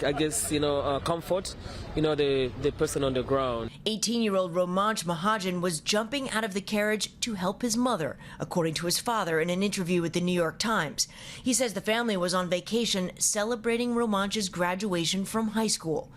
comfort, the person on the ground. 18-year-old Romanch Mahajan was jumping out of the carriage to help his mother, according to his father in an interview with the New York Times. He says the family was on vacation celebrating Romanch's graduation from high school.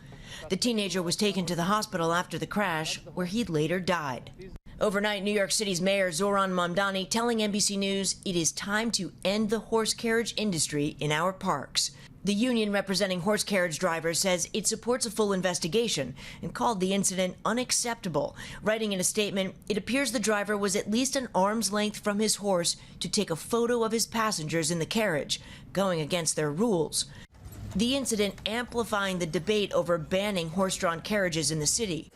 The teenager was taken to the hospital after the crash, where he later died. Overnight, New York City's Mayor Zohran Mamdani telling NBC News it is time to end the horse carriage industry in our parks. The union representing horse carriage drivers says it supports a full investigation and called the incident unacceptable. Writing in a statement, it appears the driver was at least an arm's length from his horse to take a photo of his passengers in the carriage, going against their rules. The incident amplifying the debate over banning horse-drawn carriages in the city.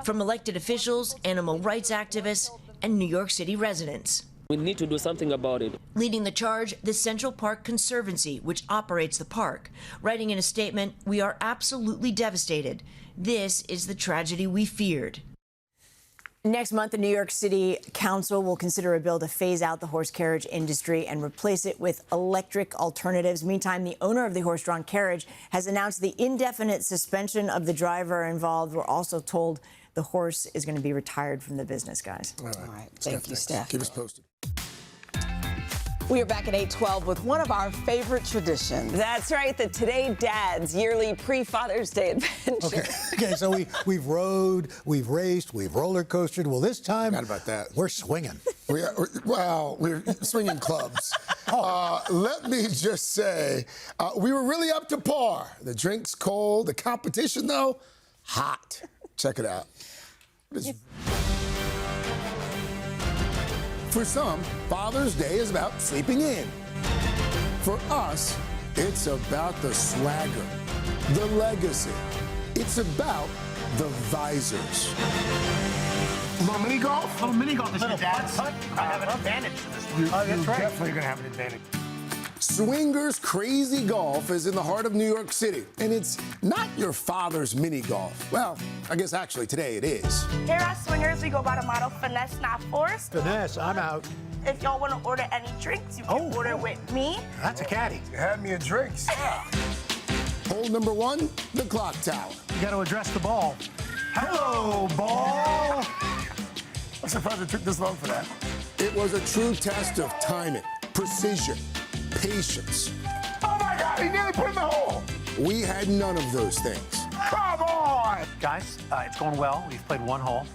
From elected officials, animal rights activists, and New York City residents. We need to do something about it. Leading the charge, the Central Park Conservancy, which operates the park. Writing in a statement, "We are absolutely devastated. This is the tragedy we feared." Next month, the New York City Council will consider a bill to phase out the horse carriage industry and replace it with electric alternatives. Meantime, the owner of the horse-drawn carriage has announced the indefinite suspension of the driver involved. We're also told the horse is going to be retired from the business, guys. All right. Thank you, Steph. Keep us posted. We are back at 8:12 with one of our favorite traditions. That's right, the Today Dad's yearly pre-Father's Day adventure. Okay, so we've rode, we've raced, we've roller coastered. Well, this time, Forgot about that. we're swinging. We're swinging clubs. Let me just say, we were really up to par. The drink's cold. The competition, though, hot. Check it out. For some, Father's Day is about sleeping in. For us, it's about the swagger, the legacy. It's about the visors. Little mini golf? Little mini golf. This is Dad's. I have an advantage to this one. That's right. Definitely going to have an advantage. Swingers Crazy Golf is in the heart of New York City, and it's not your father's mini golf. Well, I guess actually today it is. Here at Swingers, we go by the motto, finesse, not force. Finesse, I'm out. If y'all want to order any drinks, you can order with me. That's a caddy. You had me a drinks. Hole number 1, the clock tower. You got to address the ball. Hello, ball. I'm surprised it took this long for that. It was a true test of timing, precision, patience. Oh my God, he nearly put it in the hole. We had none of those things. Come on! Guys, it's going well. We've played one hole.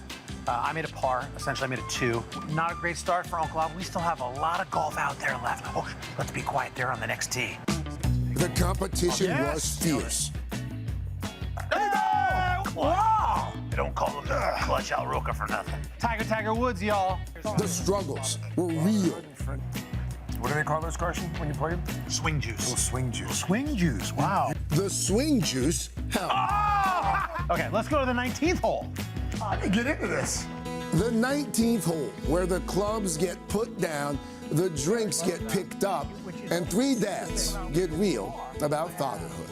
I made a par. Essentially, I made a 2. Not a great start for Uncle Al. We still have a lot of golf out there left. Oh, let's be quiet there on the next tee. The competition was fierce. Wow! They don't call him the Clutch Al Roca for nothing. Tiger Woods, y'all. The struggles were real. What do they call those, Carson, when you play them? Swing juice. Little swing juice. Swing juice, wow. The swing juice helped. Okay, let's go to the 19th hole. I can get into this. The 19th hole, where the clubs get put down, the drinks get picked up, and 3 dads get real about fatherhood.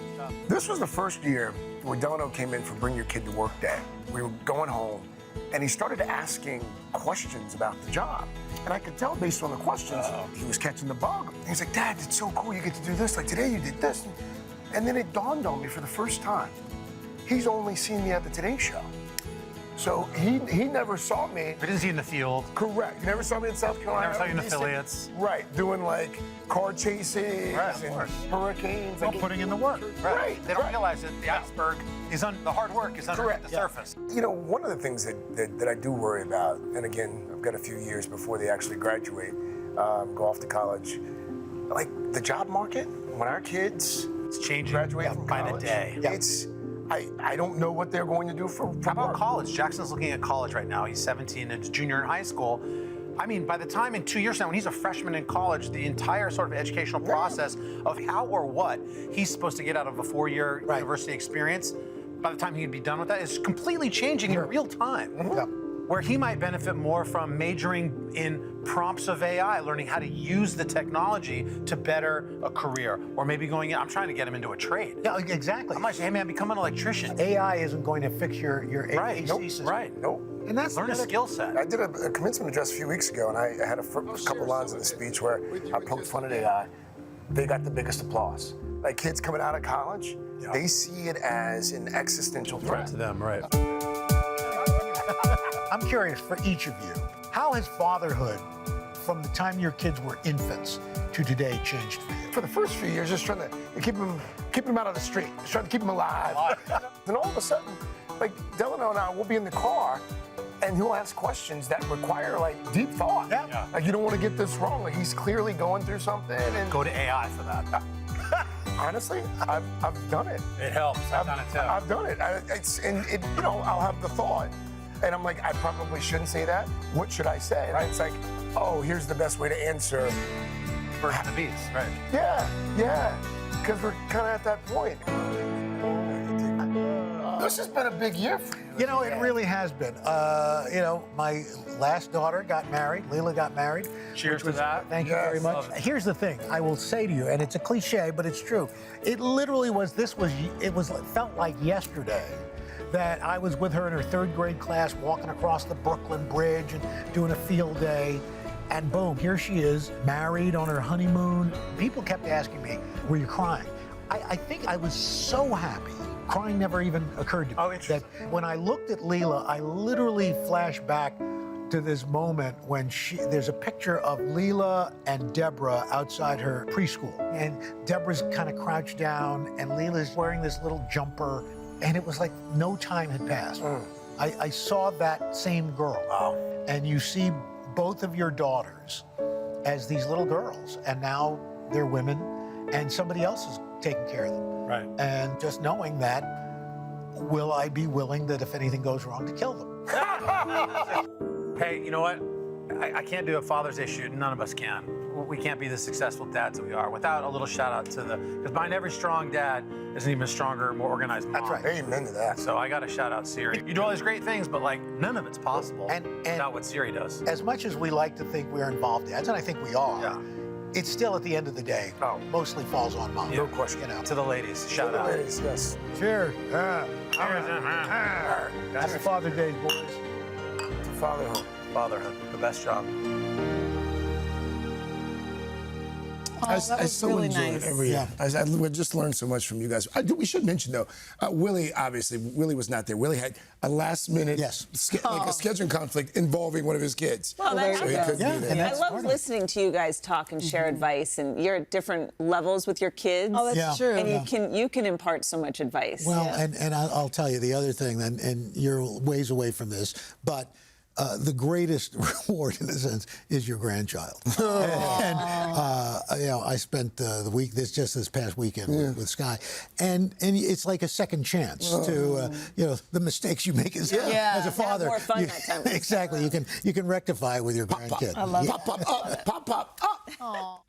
This was the first year where Delano came in for Bring Your Kid to Work Day. We were going home, and he started asking questions about the job. And I could tell based on the questions, he was catching the bug. He's like, Dad, it's so cool you get to do this. Like today you did this. And then it dawned on me for the first time, he's only seen me at the Today Show. So he never saw me. We didn't see you in the field. Correct. You never saw me in South Carolina. Never saw you in affiliates. Right, doing like car chases and hurricanes. Well, like, putting in the work. Right. They don't realize that the iceberg is on the hard work is under the surface. You know, one of the things that I do worry about, and again, I've got a few years before they actually graduate, go off to college, like the job market, when our kids graduate from by college, the day. It's, I don't know what they're going to do for How about work. college? Jackson's looking at college right now. He's 17 and a junior in high school. I mean, by the time in 2 years now, when he's a freshman in college, the entire sort of educational process of how or what he's supposed to get out of a 4-year university experience, by the time he'd be done with that, is completely changing in real time. Where he might benefit more from majoring in prompts of AI, learning how to use the technology to better a career, or maybe going in, I'm trying to get him into a trade. Yeah, exactly. I might say, hey man, become an electrician. AI isn't going to fix your HC system. Nope. And that's learn a skill set. I did a commencement address a few weeks ago, and I had a couple lines in the speech where I poked fun at AI. They got the biggest applause. Like kids coming out of college, they see it as an existential threat to them, right? I'm curious for each of you, how has fatherhood from the time your kids were infants to today changed for you? For the first few years, just trying to keep them out of the street, just trying to keep them alive. Then all of a sudden, like Delano and I will be in the car, and he'll ask questions that require like deep thought. Yeah. Like you don't want to get this wrong. Like he's clearly going through something. And go to AI for that. Honestly, I've done it. It helps. I've done it too. I've done it. You know, I'll have the thought. And I'm like, I probably shouldn't say that. What should I say? And it's like, oh, here's the best way to answer. Birds and the bees, right? Yeah. because we're kind of at that point. This has been a big year for you. You know, it really has been. You know, my last daughter got married. Leela got married. Cheers to that. Thank you very much. Here's the thing. I will say to you, and it's a cliche, but it's true. It literally was. It felt like yesterday that I was with her in her 3rd grade class, walking across the Brooklyn Bridge and doing a field day. And boom, here she is, married on her honeymoon. People kept asking me, "Were you crying?" I think I was so happy. Crying never even occurred to me. Oh, interesting. That when I looked at Leela, I literally flashed back to this moment when there's a picture of Leela and Deborah outside her preschool. And Deborah's kind of crouched down, and Leela's wearing this little jumper, and it was like no time had passed. I saw that same girl. Wow. And you see both of your daughters as these little girls, and now they're women, and somebody else is taking care of them. Right. And just knowing that, will I be willing that if anything goes wrong to kill them? Hey, you know what? I can't do a Father's Day shoot. None of us can. We can't be the successful dads that we are without a little shout out to because behind every strong dad is an even stronger, more organized mom. That's right. Amen to that. So I got to shout out Siri. You do all these great things, but like none of it's possible without what Siri does. As much as we like to think we're involved dads, and I think we are, it still at the end of the day mostly falls on mom. No question. You know. To the ladies, shout out. To the ladies, yes. Cheers. Happy Father's Day, boys. To fatherhood. Fatherhood, the best job. I so really enjoy nice. it every year. We just learned so much from you guys. We should mention, though, Willie was not there. Willie had a last-minute like a scheduling conflict involving one of his kids. Well, that's so he couldn't be there. I love listening to you guys talk and share advice, and you're at different levels with your kids. Oh, that's true. And you can impart so much advice. Well, and I'll tell you the other thing, and you're ways away from this, but the greatest reward, in a sense, is your grandchild. And you know, I spent the week this past weekend with Sky, and it's like a second chance to you know, the mistakes you make as a father. More fun that time. Exactly, you can rectify with your grandkid. I love Pop.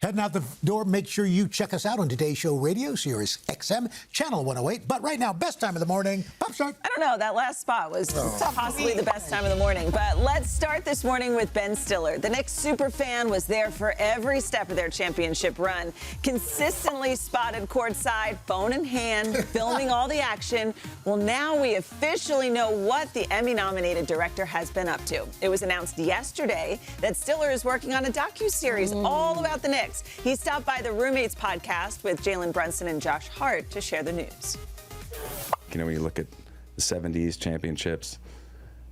Heading out the door, make sure you check us out on Today's Show Radio, Sirius XM, Channel 108. But right now, best time of the morning, Pop Start. I don't know, that last spot was possibly the best time of the morning. But let's start this morning with Ben Stiller. The Knicks superfan was there for every step of their championship run. Consistently spotted courtside, phone in hand, filming all the action. Well, now we officially know what the Emmy-nominated director has been up to. It was announced yesterday that Stiller is working on a docuseries all about the Knicks. He stopped by the Roommates podcast with Jalen Brunson and Josh Hart to share the news. You know, when you look at the 70s championships,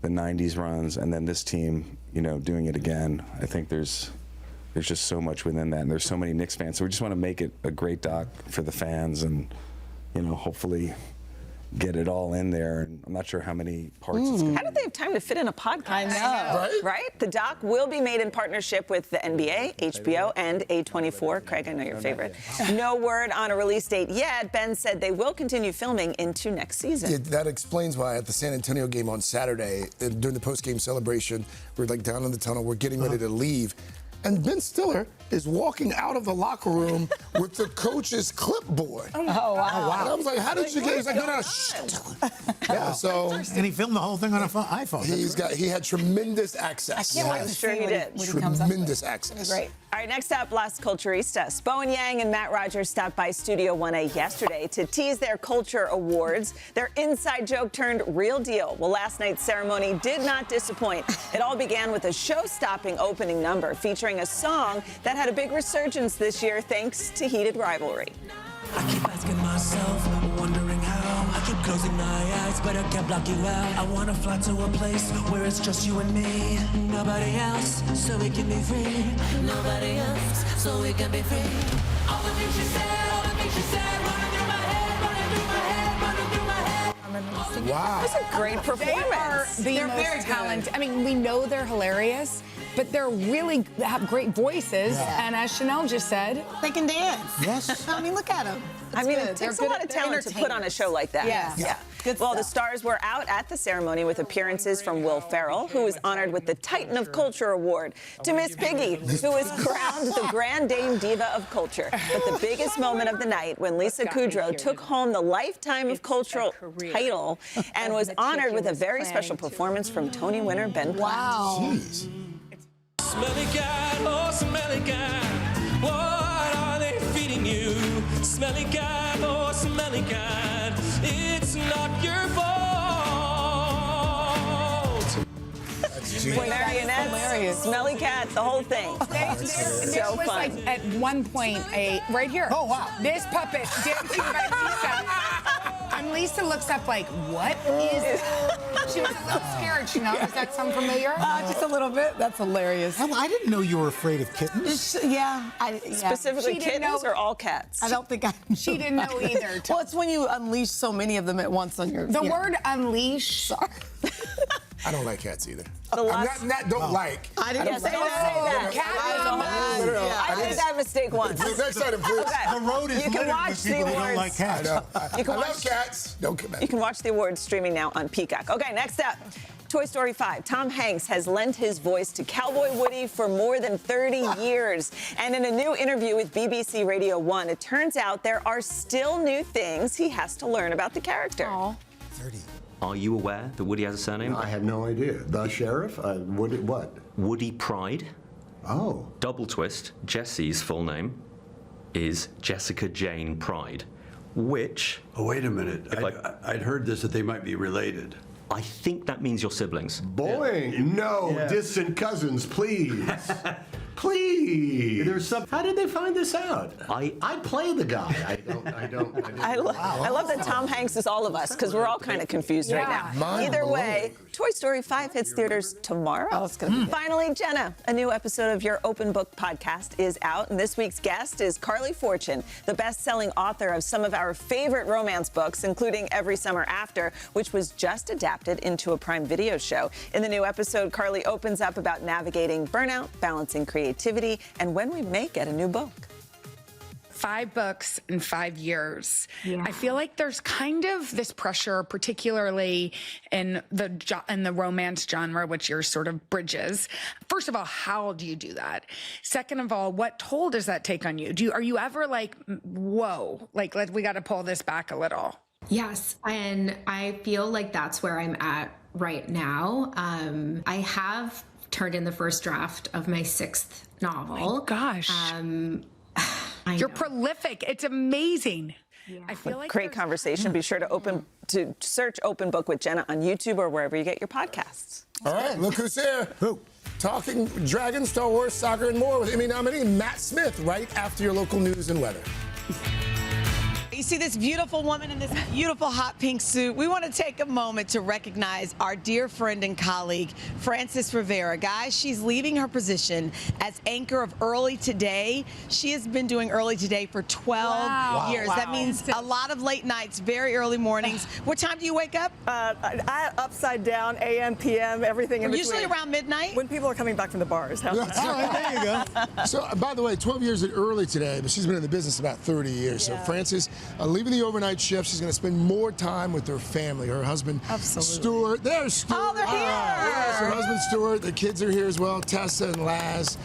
the 90s runs, and then this team, you know, doing it again, I think there's just so much within that, and there's so many Knicks fans. So we just want to make it a great doc for the fans, and you know, hopefully get it all in there. And I'm not sure how many parts it's going to be. How did they have time to fit in a podcast? I know. Right? The doc will be made in partnership with the NBA, HBO, and A24. Craig, I know your favorite. No word on a release date yet. Ben said they will continue filming into next season. Yeah, that explains why at the San Antonio game on Saturday, during the post-game celebration, we're like down in the tunnel, we're getting ready to leave. And Ben Stiller is walking out of the locker room with the coach's clipboard. Oh, wow. And I was like, how did you get? He's like, no, shh. Yeah, so. And he filmed the whole thing on an iPhone. He had tremendous access. I can't wait to see what he comes up with. Tremendous access. Great. All right, next up, Las Culturistas. Bowen Yang and Matt Rogers stopped by Studio 1A yesterday to tease their Culture Awards. Their inside joke turned real deal. Well, last night's ceremony did not disappoint. It all began with a show-stopping opening number featuring a song that had a big resurgence this year thanks to heated rivalry. I keep asking myself, wondering how. I keep closing my eyes, but I can't block you out. I wanna fly to a place where it's just you and me. Nobody else, so we can be free. Nobody else, so we can be free. All the things you said, running through my head, running through my head, running through my head. Wow. That was a great performance. They're very talented. I mean, we know they're hilarious, but they're really have great voices. Yeah. And as Chanel just said, They can dance. Yes. I mean, look at them. I mean, it takes a lot of talent to put on a show like that. Yes. Yeah. Good Well, the stuff. stars were out at the ceremony with appearances from Will Ferrell, who was honored with the Titan of Culture Award, to Miss Piggy, who was crowned the Grand Dame Diva of Culture. But the biggest moment of the night when Lisa Kudrow took home the Lifetime of Cultural title and was honored with a very special performance from Tony winner Ben Platt. Wow. Jeez. Smelly cat, oh smelly cat, what are they feeding you? Smelly cat, oh smelly cat, it's not your fault. Marionettes, smelly cat, the whole thing. there So was fun. like at one point right here. Oh, wow. This puppet dancing by Lisa. And Lisa looks up like, what is that? She was a little scared, Chanel. Does that sound familiar? Just a little bit. That's hilarious. I didn't know you were afraid of kittens. Yeah. Specifically She didn't kittens know- or all cats? I don't think I. She didn't know either. Well, it's when you unleash so many of them at once on your. The word unleash. I don't like cats either. The last- Don't like. I didn't say that. I made that mistake once. Next item, please. Okay. The road is You can littered watch with the people that don't awards. like cats. You can I love watch- cats. Don't come at You me. can watch the awards streaming now on Peacock. Okay, next up. Toy Story 5. Tom Hanks has lent his voice to Cowboy Woody for more than 30 years. And in a new interview with BBC Radio 1, it turns out there are still new things he has to learn about the character. 30. Are you aware that Woody has a surname? I had no idea. The sheriff? Woody, what? Woody Pride. Oh. Double twist, Jessie's full name is Jessica Jane Pride, which... Oh, wait a minute. If I'd heard this, that they might be related. I think that means you're siblings. Boing. No, distant cousins, please. Please. There's some. How did they find this out? I play the guy. I love that Tom Hanks is all of us because we're all kind of confused right now. Either way, Toy Story 5 hits theaters tomorrow. Oh, it's gonna be good. Finally, Jenna, a new episode of your Open Book podcast is out, and this week's guest is Carly Fortune, the best-selling author of some of our favorite romance books, including Every Summer After, which was just adapted into a Prime Video show. In the new episode, Carly opens up about navigating burnout, balancing creativity, and when we may get a new book. 5 books in 5 years. I feel like there's kind of this pressure, particularly in the romance genre, which yours sort of bridges. First of all, how do you do that? Second of all, what toll does that take on you? Are you ever like, whoa, like we got to pull this back a little? Yes, and I feel like that's where I'm at right now. I have turned in the first draft of my 6th novel. Oh my gosh. You're prolific. It's amazing. I feel like Great conversation. Be sure to search Open Book with Jenna on YouTube or wherever you get your podcasts. All right, look who's here. Who? Talking Dragons, Star Wars, soccer, and more with Emmy nominee Matt Smith right after your local news and weather. You see this beautiful woman in this beautiful hot pink suit. We want to take a moment to recognize our dear friend and colleague, Frances Rivera. Guys, she's leaving her position as anchor of Early Today. She has been doing Early Today for 12 years. Wow. That means a lot of late nights, very early mornings. What time do you wake up? Upside down, AM, PM, everything in between. Usually around midnight? When people are coming back from the bars. There you go. So, by the way, 12 years at Early Today, but she's been in the business about 30 years. So, Frances, leaving the overnight shift, she's going to spend more time with her family. Her husband, Stuart. There's Stuart. Oh, they're here. Yes, her husband, Stuart. The kids are here as well, Tessa and Laz.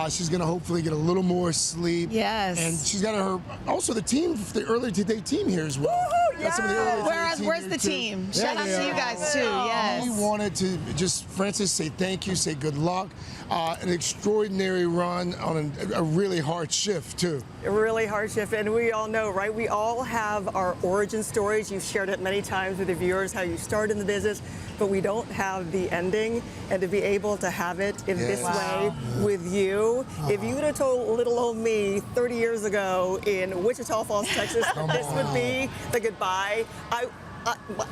She's going to hopefully get a little more sleep. Yes. And she's got also the team, the Early Today team here as well. Got some of the Early Today team Where's here the too. team? Shout out to you guys, too. Yes. We wanted to just, Frances, say thank you, say good luck. An extraordinary run on a really hard shift, too. A really hard shift, and we all know, right? We all have our origin stories. You've shared it many times with the viewers, how you started in the business, but we don't have the ending. And to be able to have it in this way with you, if you would have told little old me 30 years ago in Wichita Falls, Texas, this would be the goodbye,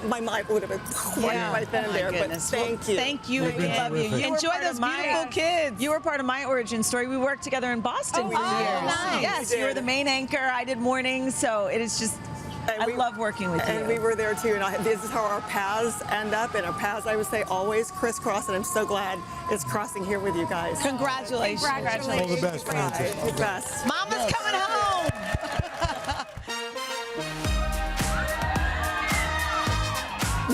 my mind would have been right then and there. But thank you. Thank you. We love you. You Enjoy were part those of my- beautiful kids. You were part of my origin story. We worked together in Boston for years. nice. Yes, you were the main anchor. I did mornings, so it is just I love working with you. And we were there too, and this is how our paths end up, and our paths, I would say, always crisscross, and I'm so glad it's crossing here with you guys. Congratulations. Congratulations. All the best, Francis. The best. Mama's coming home.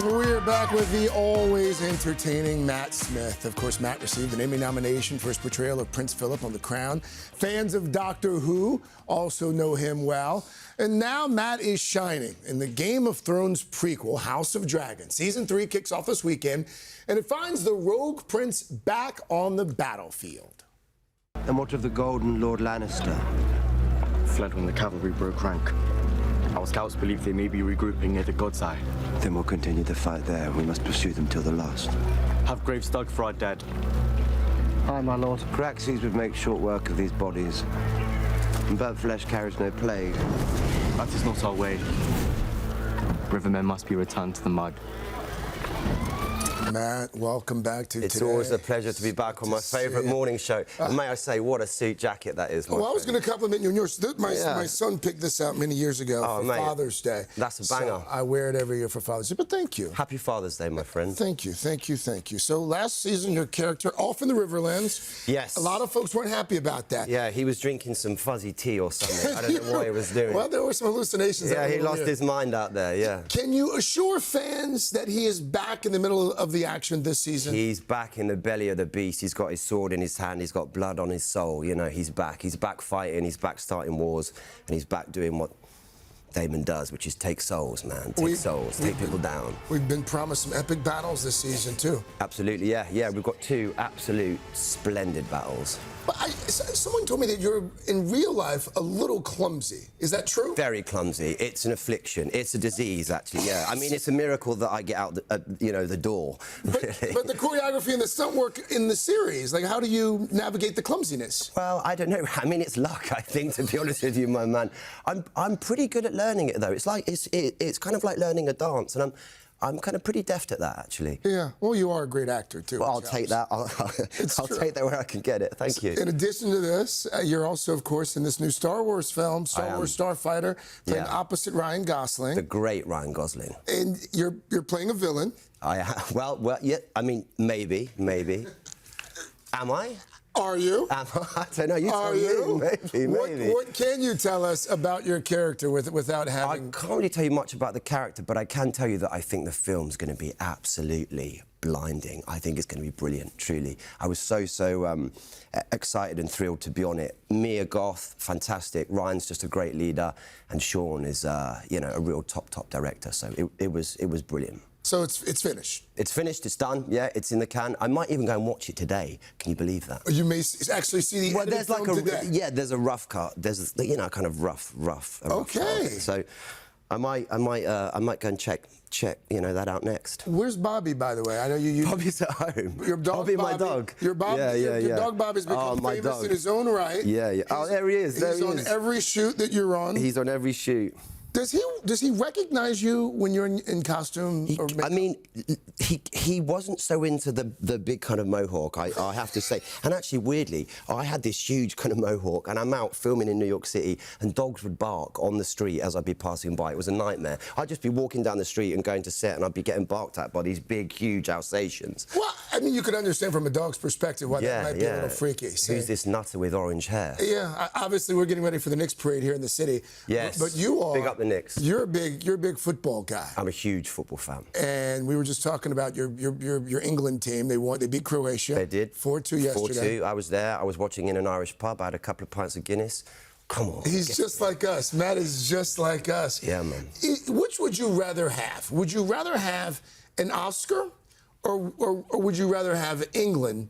We're back with the always entertaining Matt Smith. Of course, Matt received an Emmy nomination for his portrayal of Prince Philip on The Crown. Fans of Doctor Who also know him well. And now Matt is shining in the Game of Thrones prequel, House of Dragons. Season 3 kicks off this weekend, and it finds the rogue prince back on the battlefield. And what of the Golden Lord Lannister? Fled when the cavalry broke rank. Our scouts believe they may be regrouping near the God's Eye. Then we'll continue the fight there. We must pursue them till the last. Have graves dug for our dead. Aye, my lord. Caraxes would make short work of these bodies. And burnt flesh carries no plague. That is not our way. Rivermen must be returned to the mud. Matt, welcome back to It's today. always a pleasure to be back on my favourite morning show. And may I say, what a suit jacket that is, my Well, I was going to compliment you on yours. My son picked this out many years ago for mate, Father's Day. That's a banger. So I wear it every year for Father's Day, but thank you. Happy Father's Day, my friend. Thank you, thank you, thank you. So last season, your character off in the Riverlands. Yes. A lot of folks weren't happy about that. Yeah, he was drinking some fuzzy tea or something. I don't know what he was doing. Well, there were some hallucinations. Yeah, he lost his mind out there, yeah. Can you assure fans that he is back in the middle of the action this season? He's back in the belly of the beast. He's got his sword in his hand. He's got blood on his soul. You know, he's back. He's back fighting. He's back starting wars. And he's back doing what Damon does, which is take souls, man. Take souls. Take people down. We've been promised some epic battles this season, too. Absolutely, yeah. Yeah, we've got 2 absolute splendid battles. But someone told me that you're, in real life, a little clumsy. Is that true? Very clumsy. It's an affliction. It's a disease, actually, yeah. I mean, it's a miracle that I get out, the door. But the choreography and the stunt work in the series, like, how do you navigate the clumsiness? Well, I don't know. I mean, it's luck, I think, to be honest with you, my man. I'm pretty good at learning it, though. It's like, it's kind of like learning a dance, and I'm kind of pretty deft at that, actually. Yeah, well, you are a great actor, too. Well, I'll take that. I'll take that where I can get it. Thank you. In addition to this, you're also, of course, in this new Star Wars film, Star Wars Starfighter, playing opposite Ryan Gosling. The great Ryan Gosling. And you're playing a villain. Well, yeah, I mean, maybe. Am I? Are you? I don't know. You tell me. Maybe. What can you tell us about your character without having... I can't really tell you much about the character, but I can tell you that I think the film's going to be absolutely blinding. I think it's going to be brilliant, truly. I was so excited and thrilled to be on it. Mia Goth, fantastic. Ryan's just a great leader, and Sean is, a real top director. So it was brilliant. So it's finished? It's finished, it's done, yeah, it's in the can. I might even go and watch it today. Can you believe that? You may actually see the there's like today. Yeah, there's a rough cut. There's, kind of rough. Okay. So I might go and check, that out next. Where's Bobby, by the way? I know you. Bobby's at home. Your dog, Bobby, my dog. Your Bobby, your dog Bobby's become famous in his own right. Yeah. Oh, there he is. He's on every shoot that you're on. He's on every shoot. Does he recognize you when you're in costume? I mean, he wasn't so into the big kind of mohawk, I have to say. And actually, weirdly, I had this huge kind of mohawk, and I'm out filming in New York City, and dogs would bark on the street as I'd be passing by. It was a nightmare. I'd just be walking down the street and going to set, and I'd be getting barked at by these big, huge Alsatians. Well, I mean, you could understand from a dog's perspective why that might be a little freaky. Who's this nutter with orange hair? Yeah, obviously, we're getting ready for the Knicks parade here in the city. Yes. But you are... Big up the Knicks. You're a big football guy. I'm a huge football fan. And we were just talking about your England team. They beat Croatia. They did. 4-2 yesterday. 4-2. I was there. I was watching in an Irish pub. I had a couple of pints of Guinness. Come on. He's just like us. Matt is just like us. Yeah, man. Which would you rather have? Would you rather have an Oscar or would you rather have England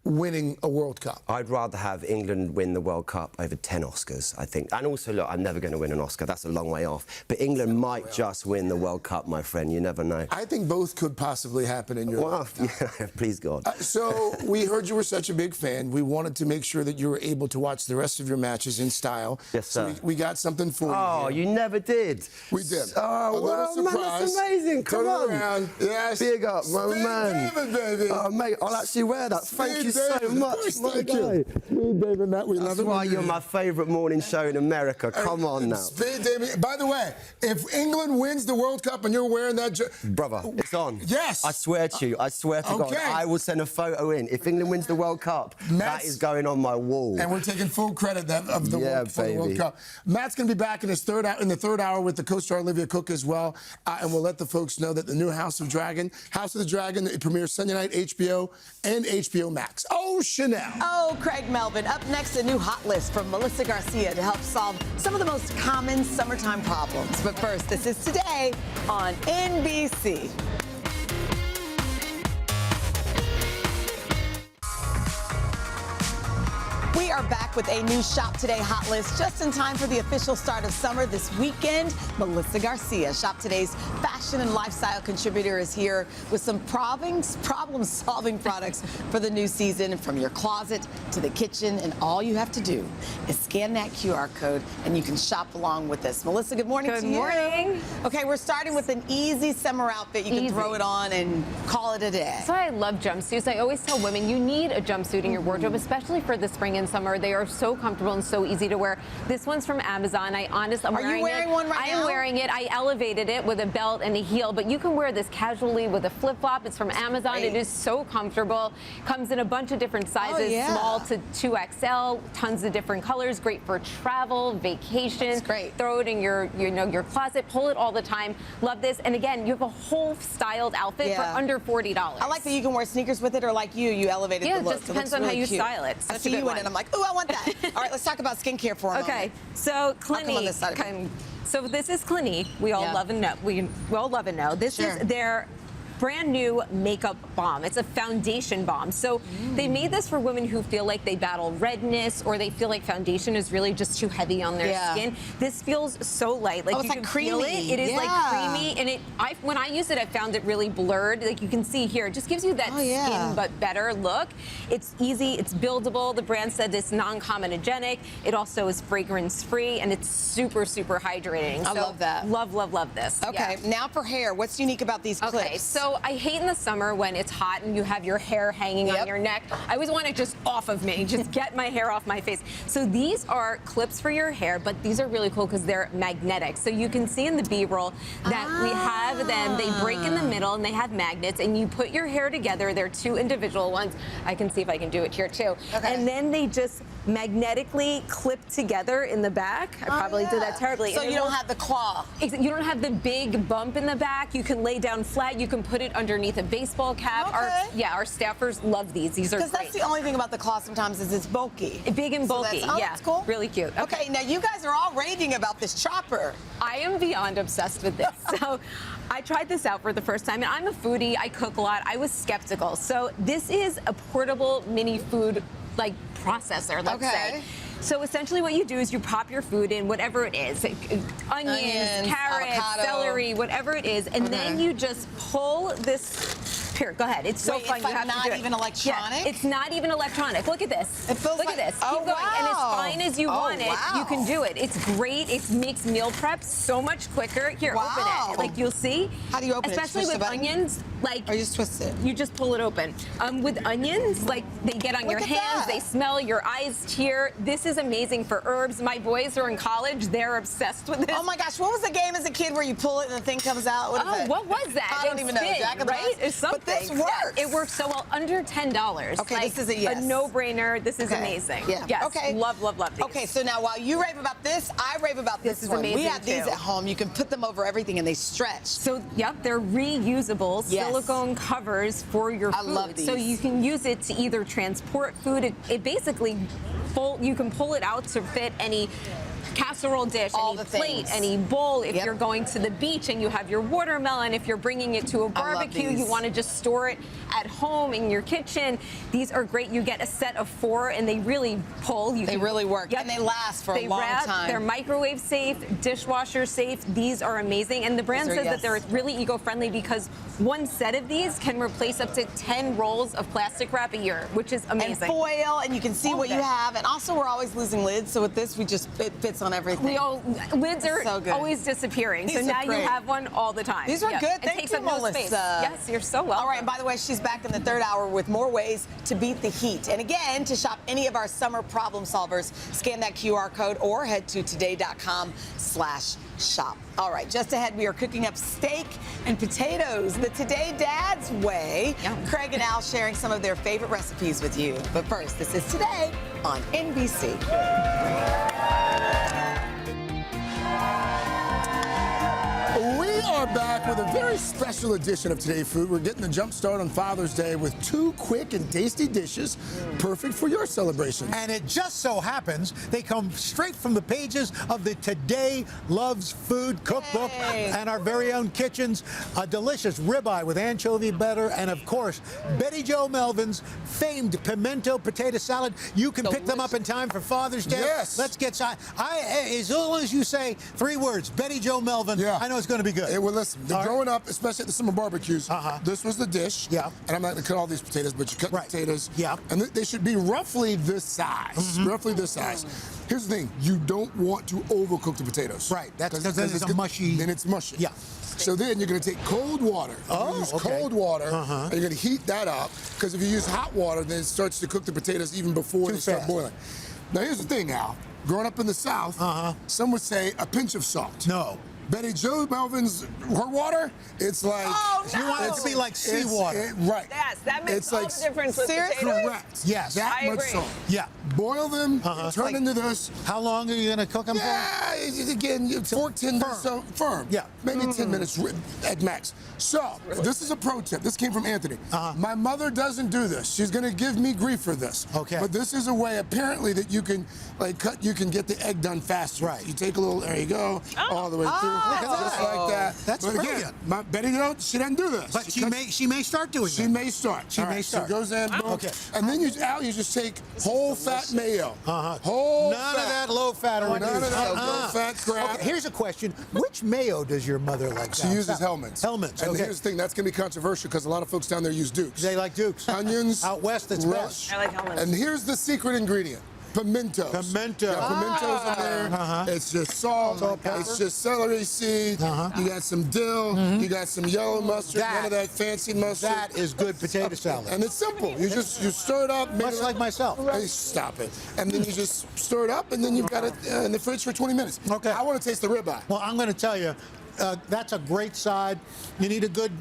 winning a World Cup? I'd rather have England win the World Cup over 10 Oscars, I think. And also, look, I'm never going to win an Oscar. That's a long way off. But England might just win the World Cup, my friend. You never know. I think both could possibly happen in your life. Yeah, please, God. So we heard you were such a big fan. We wanted to make sure that you were able to watch the rest of your matches in style. Yes, sir. So we got something for you. Oh, you never did. We did. Oh, well, man, that's amazing. Come on. Around. Yes. Big up, my man. David, baby. Oh, mate, I'll actually wear that. Thank you so David. much, my Thank guy. you. Speed David, Matt, we love That's it. why you're my favourite morning show in America. Come on now. Speed David. By the way, if England wins the World Cup and you're wearing that brother, it's on. Yes. I swear to you, I swear to God, I will send a photo in. If England wins the World Cup, that is going on my wall. And we're taking full credit of the World Cup. Matt's going to be back in the third hour with the co-star Olivia Cook as well, and we'll let the folks know that the new House of the Dragon, it premieres Sunday night, HBO and HBO Max. Oh, Chanel. Oh, Craig Melvin. Up next, a new hot list from Melissa Garcia to help solve some of the most common summertime problems. But first, this is Today on NBC. We are back with a new Shop Today hot list just in time for the official start of summer this weekend. Melissa Garcia, Shop Today's fashion and lifestyle contributor, is here with some problem-solving products for the new season, from your closet to the kitchen. And all you have to do is scan that QR code and you can shop along with us. Melissa, good morning to you. Good morning. Okay, we're starting with an easy summer outfit. You can throw it on and call it a day. That's why I love jumpsuits. I always tell women you need a jumpsuit in your wardrobe, especially for the spring and summer. They are so comfortable and so easy to wear. This one's from Amazon. I'm wearing it. Are you wearing one right now? I am wearing it. I elevated it with a belt and a heel, but you can wear this casually with a flip-flop. It's from Amazon. It is so comfortable. Comes in a bunch of different sizes, small to 2XL, tons of different colors. Great for travel, vacation. That's great. Throw it in your closet. Pull it all the time. Love this. And again, you have a whole styled outfit for under $40. I like that you can wear sneakers with it, or like you elevated the look. Yeah, it just depends on how you style it. I see you in it, I'm like, ooh, I want that. All right, let's talk about skincare for a moment. Okay, so Clinique. Come on this side of me. So this is Clinique. We all love and know. We all love and know. This is their brand new makeup balm. It's a foundation balm. So they made this for women who feel like they battle redness, or they feel like foundation is really just too heavy on their skin. This feels so light. Like, it's you like can creamy. feel it. It is like creamy, and when I use it, I found it really blurred. Like you can see here, it just gives you that skin but better look. It's easy. It's buildable. The brand said it's non-comedogenic. It also is fragrance-free, and it's super, super hydrating. I love that. Love, love, love this. Okay, now for hair. What's unique about these clips? Okay, so I hate in the summer when it's hot and you have your hair hanging on your neck. I always want it just off of me, just get my hair off my face. So these are clips for your hair, but these are really cool because they're magnetic. So you can see in the B-roll that we have them. They break in the middle and they have magnets, and you put your hair together. They're two individual ones. I can see if I can do it here too. Okay. And then they just magnetically clip together in the back. I probably did that terribly. So you don't have the claw. You don't have the big bump in the back. You can lay down flat. You can put it underneath a baseball cap. Our staffers love these. These are great. Because that's the only thing about the claw sometimes is it's bulky. Big and bulky, that's cool. Really cute. Okay, now you guys are all raving about this chopper. I am beyond obsessed with this. So I tried this out for the first time, and I'm a foodie. I cook a lot. I was skeptical. So this is a portable mini food processor, let's say. So essentially what you do is you pop your food in, whatever it is, onions, carrots, avocado, celery, whatever it is, and then you just pull this. Here, go ahead. It's so fun. It's like not even electronic? Yeah, it's not even electronic. Look at this. It feels Look at this. Keep going. And as fine as you want it, you can do it. It's great. It makes meal prep so much quicker. Here, open it. Like, you'll see. How do you open it? Especially with onions. Or you just twist it? You just pull it open. With onions, they get on your hands. They smell. Your eyes tear. This is amazing for herbs. My boys are in college. They're obsessed with this. Oh my gosh, what was the game as a kid where you pull it and the thing comes out? What was that? I don't even know. Jack of right? It's something. But this works. Yeah, it works so well. Under $10. Okay, this is a yes. A no-brainer. This is amazing. Yeah. Yes. Okay. Love, love, love these. Okay, so now while you rave about this, I rave about this one. Amazing we have these at home. You can put them over everything and they stretch. So, yep, they're reusable silicone covers for your food. I love these. So you can use it to either transport food. It basically, you can pull it out to fit any casserole dish, any plate, any bowl. If you're going to the beach and you have your watermelon, if you're bringing it to a barbecue, you want to just store it at home in your kitchen. These are great. You get a set of 4 and they really pull. They really work. And they last for a long time. They're microwave safe, dishwasher safe. These are amazing. And the brand says that they're really eco-friendly because one set of these can replace up to 10 rolls of plastic wrap a year, which is amazing. And foil, and you can see what you have. And also, we're always losing lids. So with this, it fits fits on everything. Lids are So good. always disappearing. These so are now great. you have one all the time. These were good. It Thank takes you, up no Melissa. space. Yes, you're so welcome. All right, and by the way, she's back in the third hour with more ways to beat the heat. And again, to shop any of our summer problem solvers, scan that QR code or head to today.com/shop. All right, just ahead, we are cooking up steak and potatoes the Today Dad's way. Craig and Al sharing some of their favorite recipes with you. But first, this is Today on NBC. We are back with a very special edition of Today Food. We're getting the jump start on Father's Day with 2 quick and tasty dishes, perfect for your celebration. And it just so happens they come straight from the pages of the Today Loves Food cookbook and our very own kitchens. A delicious ribeye with anchovy butter, and of course, Betty Jo Melvin's famed pimento potato salad. You can pick them up in time for Father's Day. Yes. Let's get started. As long as you say 3 words, Betty Jo Melvin, I know it's going to be good. Well, listen, growing up, especially at the summer barbecues, this was the dish. Yeah. And I'm not going to cut all these potatoes, but you cut the potatoes. Yeah. And they should be roughly this size. Roughly this size. Here's the thing. You don't want to overcook the potatoes. Right. That's because then it's a mushy. Then it's mushy. Yeah. So then you're going to take cold water. Use cold water, and you're going to heat that up. Because if you use hot water, then it starts to cook the potatoes even before they start boiling. Now, here's the thing, Al. Growing up in the South, some would say a pinch of salt. No. Betty Jo Melvin's, her water, it's like... You want it to be like seawater. Right. Yes, that makes all like, the difference with potatoes. Correct. Yes. That I much agree. salt. Yeah. Boil them, turn into this. How long are you going to cook them for? Again, 14 minutes. So firm. Yeah. Maybe 10 minutes at max. So, this is a pro tip. This came from Anthony. My mother doesn't do this. She's going to give me grief for this. Okay. But this is a way, apparently, that you can you can get the egg done faster. Right. You take a little, there you go, all the way through. Just like that. That's but brilliant. Again, Betty, she doesn't do this. But she may start doing it. She may start. She may start. So it goes in, boom. Okay. And then you just take whole fat mayo. None Of that low fat. None of that low fat crap. Okay, here's a question. Which mayo does your mother like? She uses Hellmann's. Hellmann's, And okay. here's the thing, that's going to be controversial because a lot of folks down there use Dukes. They like Dukes. Onions. Out west, it's relish. best. I like Hellmann's. And here's the secret ingredient. Pimentos. Pimento. You got pimentos in there. It's just salt. It's just celery seed. You got some dill. You got some yellow mustard. None of that fancy mustard. That is good potato salad. And it's simple. You stir it up. Much like myself. Hey, stop it. And then you just stir it up, and then you've got it in the fridge for 20 minutes. Okay. I want to taste the ribeye. Well, I'm going to tell you. That's a great side. You need a good,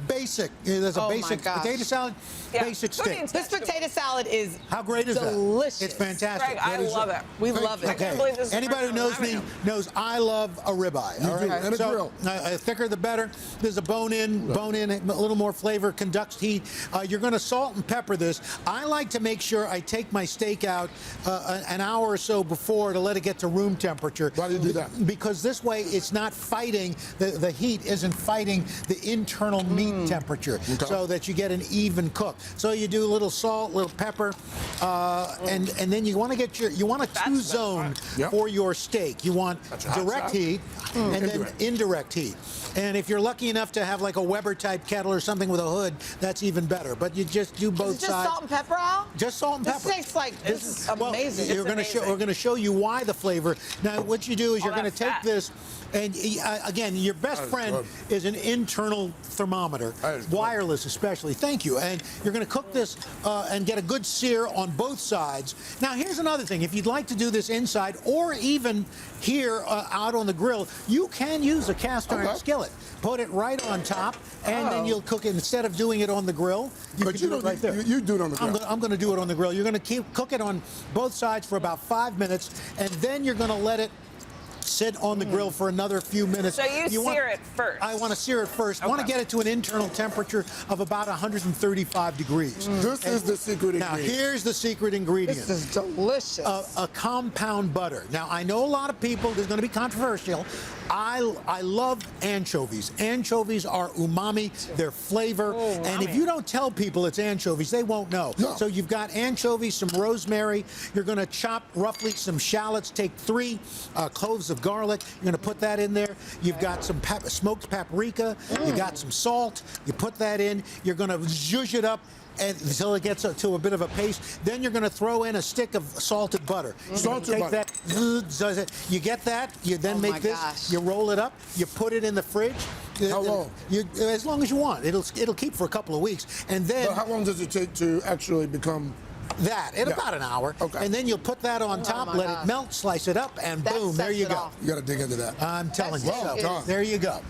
basic. There's a basic potato salad, basic steak. This potato salad is how great is delicious. that? It's fantastic. Greg, I love it. We love it. I can't believe this is the Anybody who first knows time me knows I love a ribeye. You all do, right? and a So, grill. Thicker the better. There's a bone in, a little more flavor, conducts heat. You're going to salt and pepper this. I like to make sure I take my steak out an hour or so before to let it get to room temperature. Why do you do that? Because this way it's not fighting the heat isn't fighting the internal meat temperature, so that you get an even cook. So you do a little salt, little pepper, and then you want to get you want a 2-zone for your steak. You want direct heat and then indirect heat. And if you're lucky enough to have like a Weber type kettle or something with a hood, that's even better. But you just do both Is it just sides. salt and pepper, Al? Just salt and pepper. This tastes like this is amazing. We're going to show you why the flavor. Now, what you do is you're going to take this, and again, your best friend is an internal thermometer, wireless especially. Thank you. And you're going to cook this and get a good sear on both sides. Now, here's another thing. If you'd like to do this inside or even here out on the grill, you can use a cast iron skillet. Put it right on top, and then you'll cook it. Instead of doing it on the grill, you can do it right there. You do it on the grill. I'm going to do it on the grill. You're going to cook it on both sides for about 5 minutes, and then you're going to let it sit on the grill for another few minutes. So you sear it first. I want to sear it first. I want to get it to an internal temperature of about 135 degrees. This is the secret ingredient. Now, here's the secret ingredient. This is delicious. A compound butter. Now, I know a lot of people, this is going to be controversial, I love anchovies. Anchovies are umami, they're flavor. And if you don't tell people it's anchovies, they won't know. So you've got anchovies, some rosemary. You're going to chop roughly some shallots. Take 3 cloves of garlic. You're going to put that in there. You've got some smoked paprika. You got some salt. You put that in. You're going to zhuzh it up until it gets to a bit of a paste. Then you're going to throw in a stick of salted butter. Salted butter. That, you get that. You then make this. Gosh. You roll it up. You put it in the fridge. How long? As long as you want. It'll keep for a couple of weeks. And then. But how long does it take to actually become? That in about an hour, and then you'll put that on top, let it melt, slice it up, and boom, there you go. You got to dig into that. I'm telling you. Well done. There you go.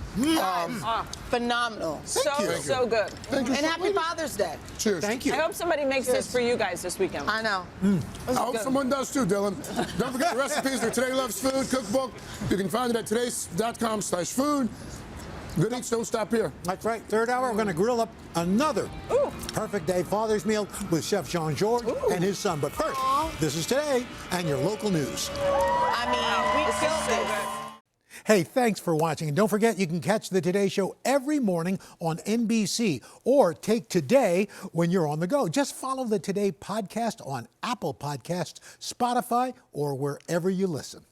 Phenomenal. So good. Thank you. And happy Father's Day. Cheers. Thank you. I hope somebody makes this for you guys this weekend. I know. I hope someone does too, Dylan. Don't forget the recipes for Today Loves Food cookbook. You can find it at todays.com/food. Good eats don't stop here. That's right. Third hour, we're going to grill up another perfect day Father's meal with Chef Jean-Georges and his son. But first, this is Today and your local news. I mean, we killed this. Hey, thanks for watching. And don't forget, you can catch the Today Show every morning on NBC or take Today when you're on the go. Just follow the Today podcast on Apple Podcasts, Spotify, or wherever you listen.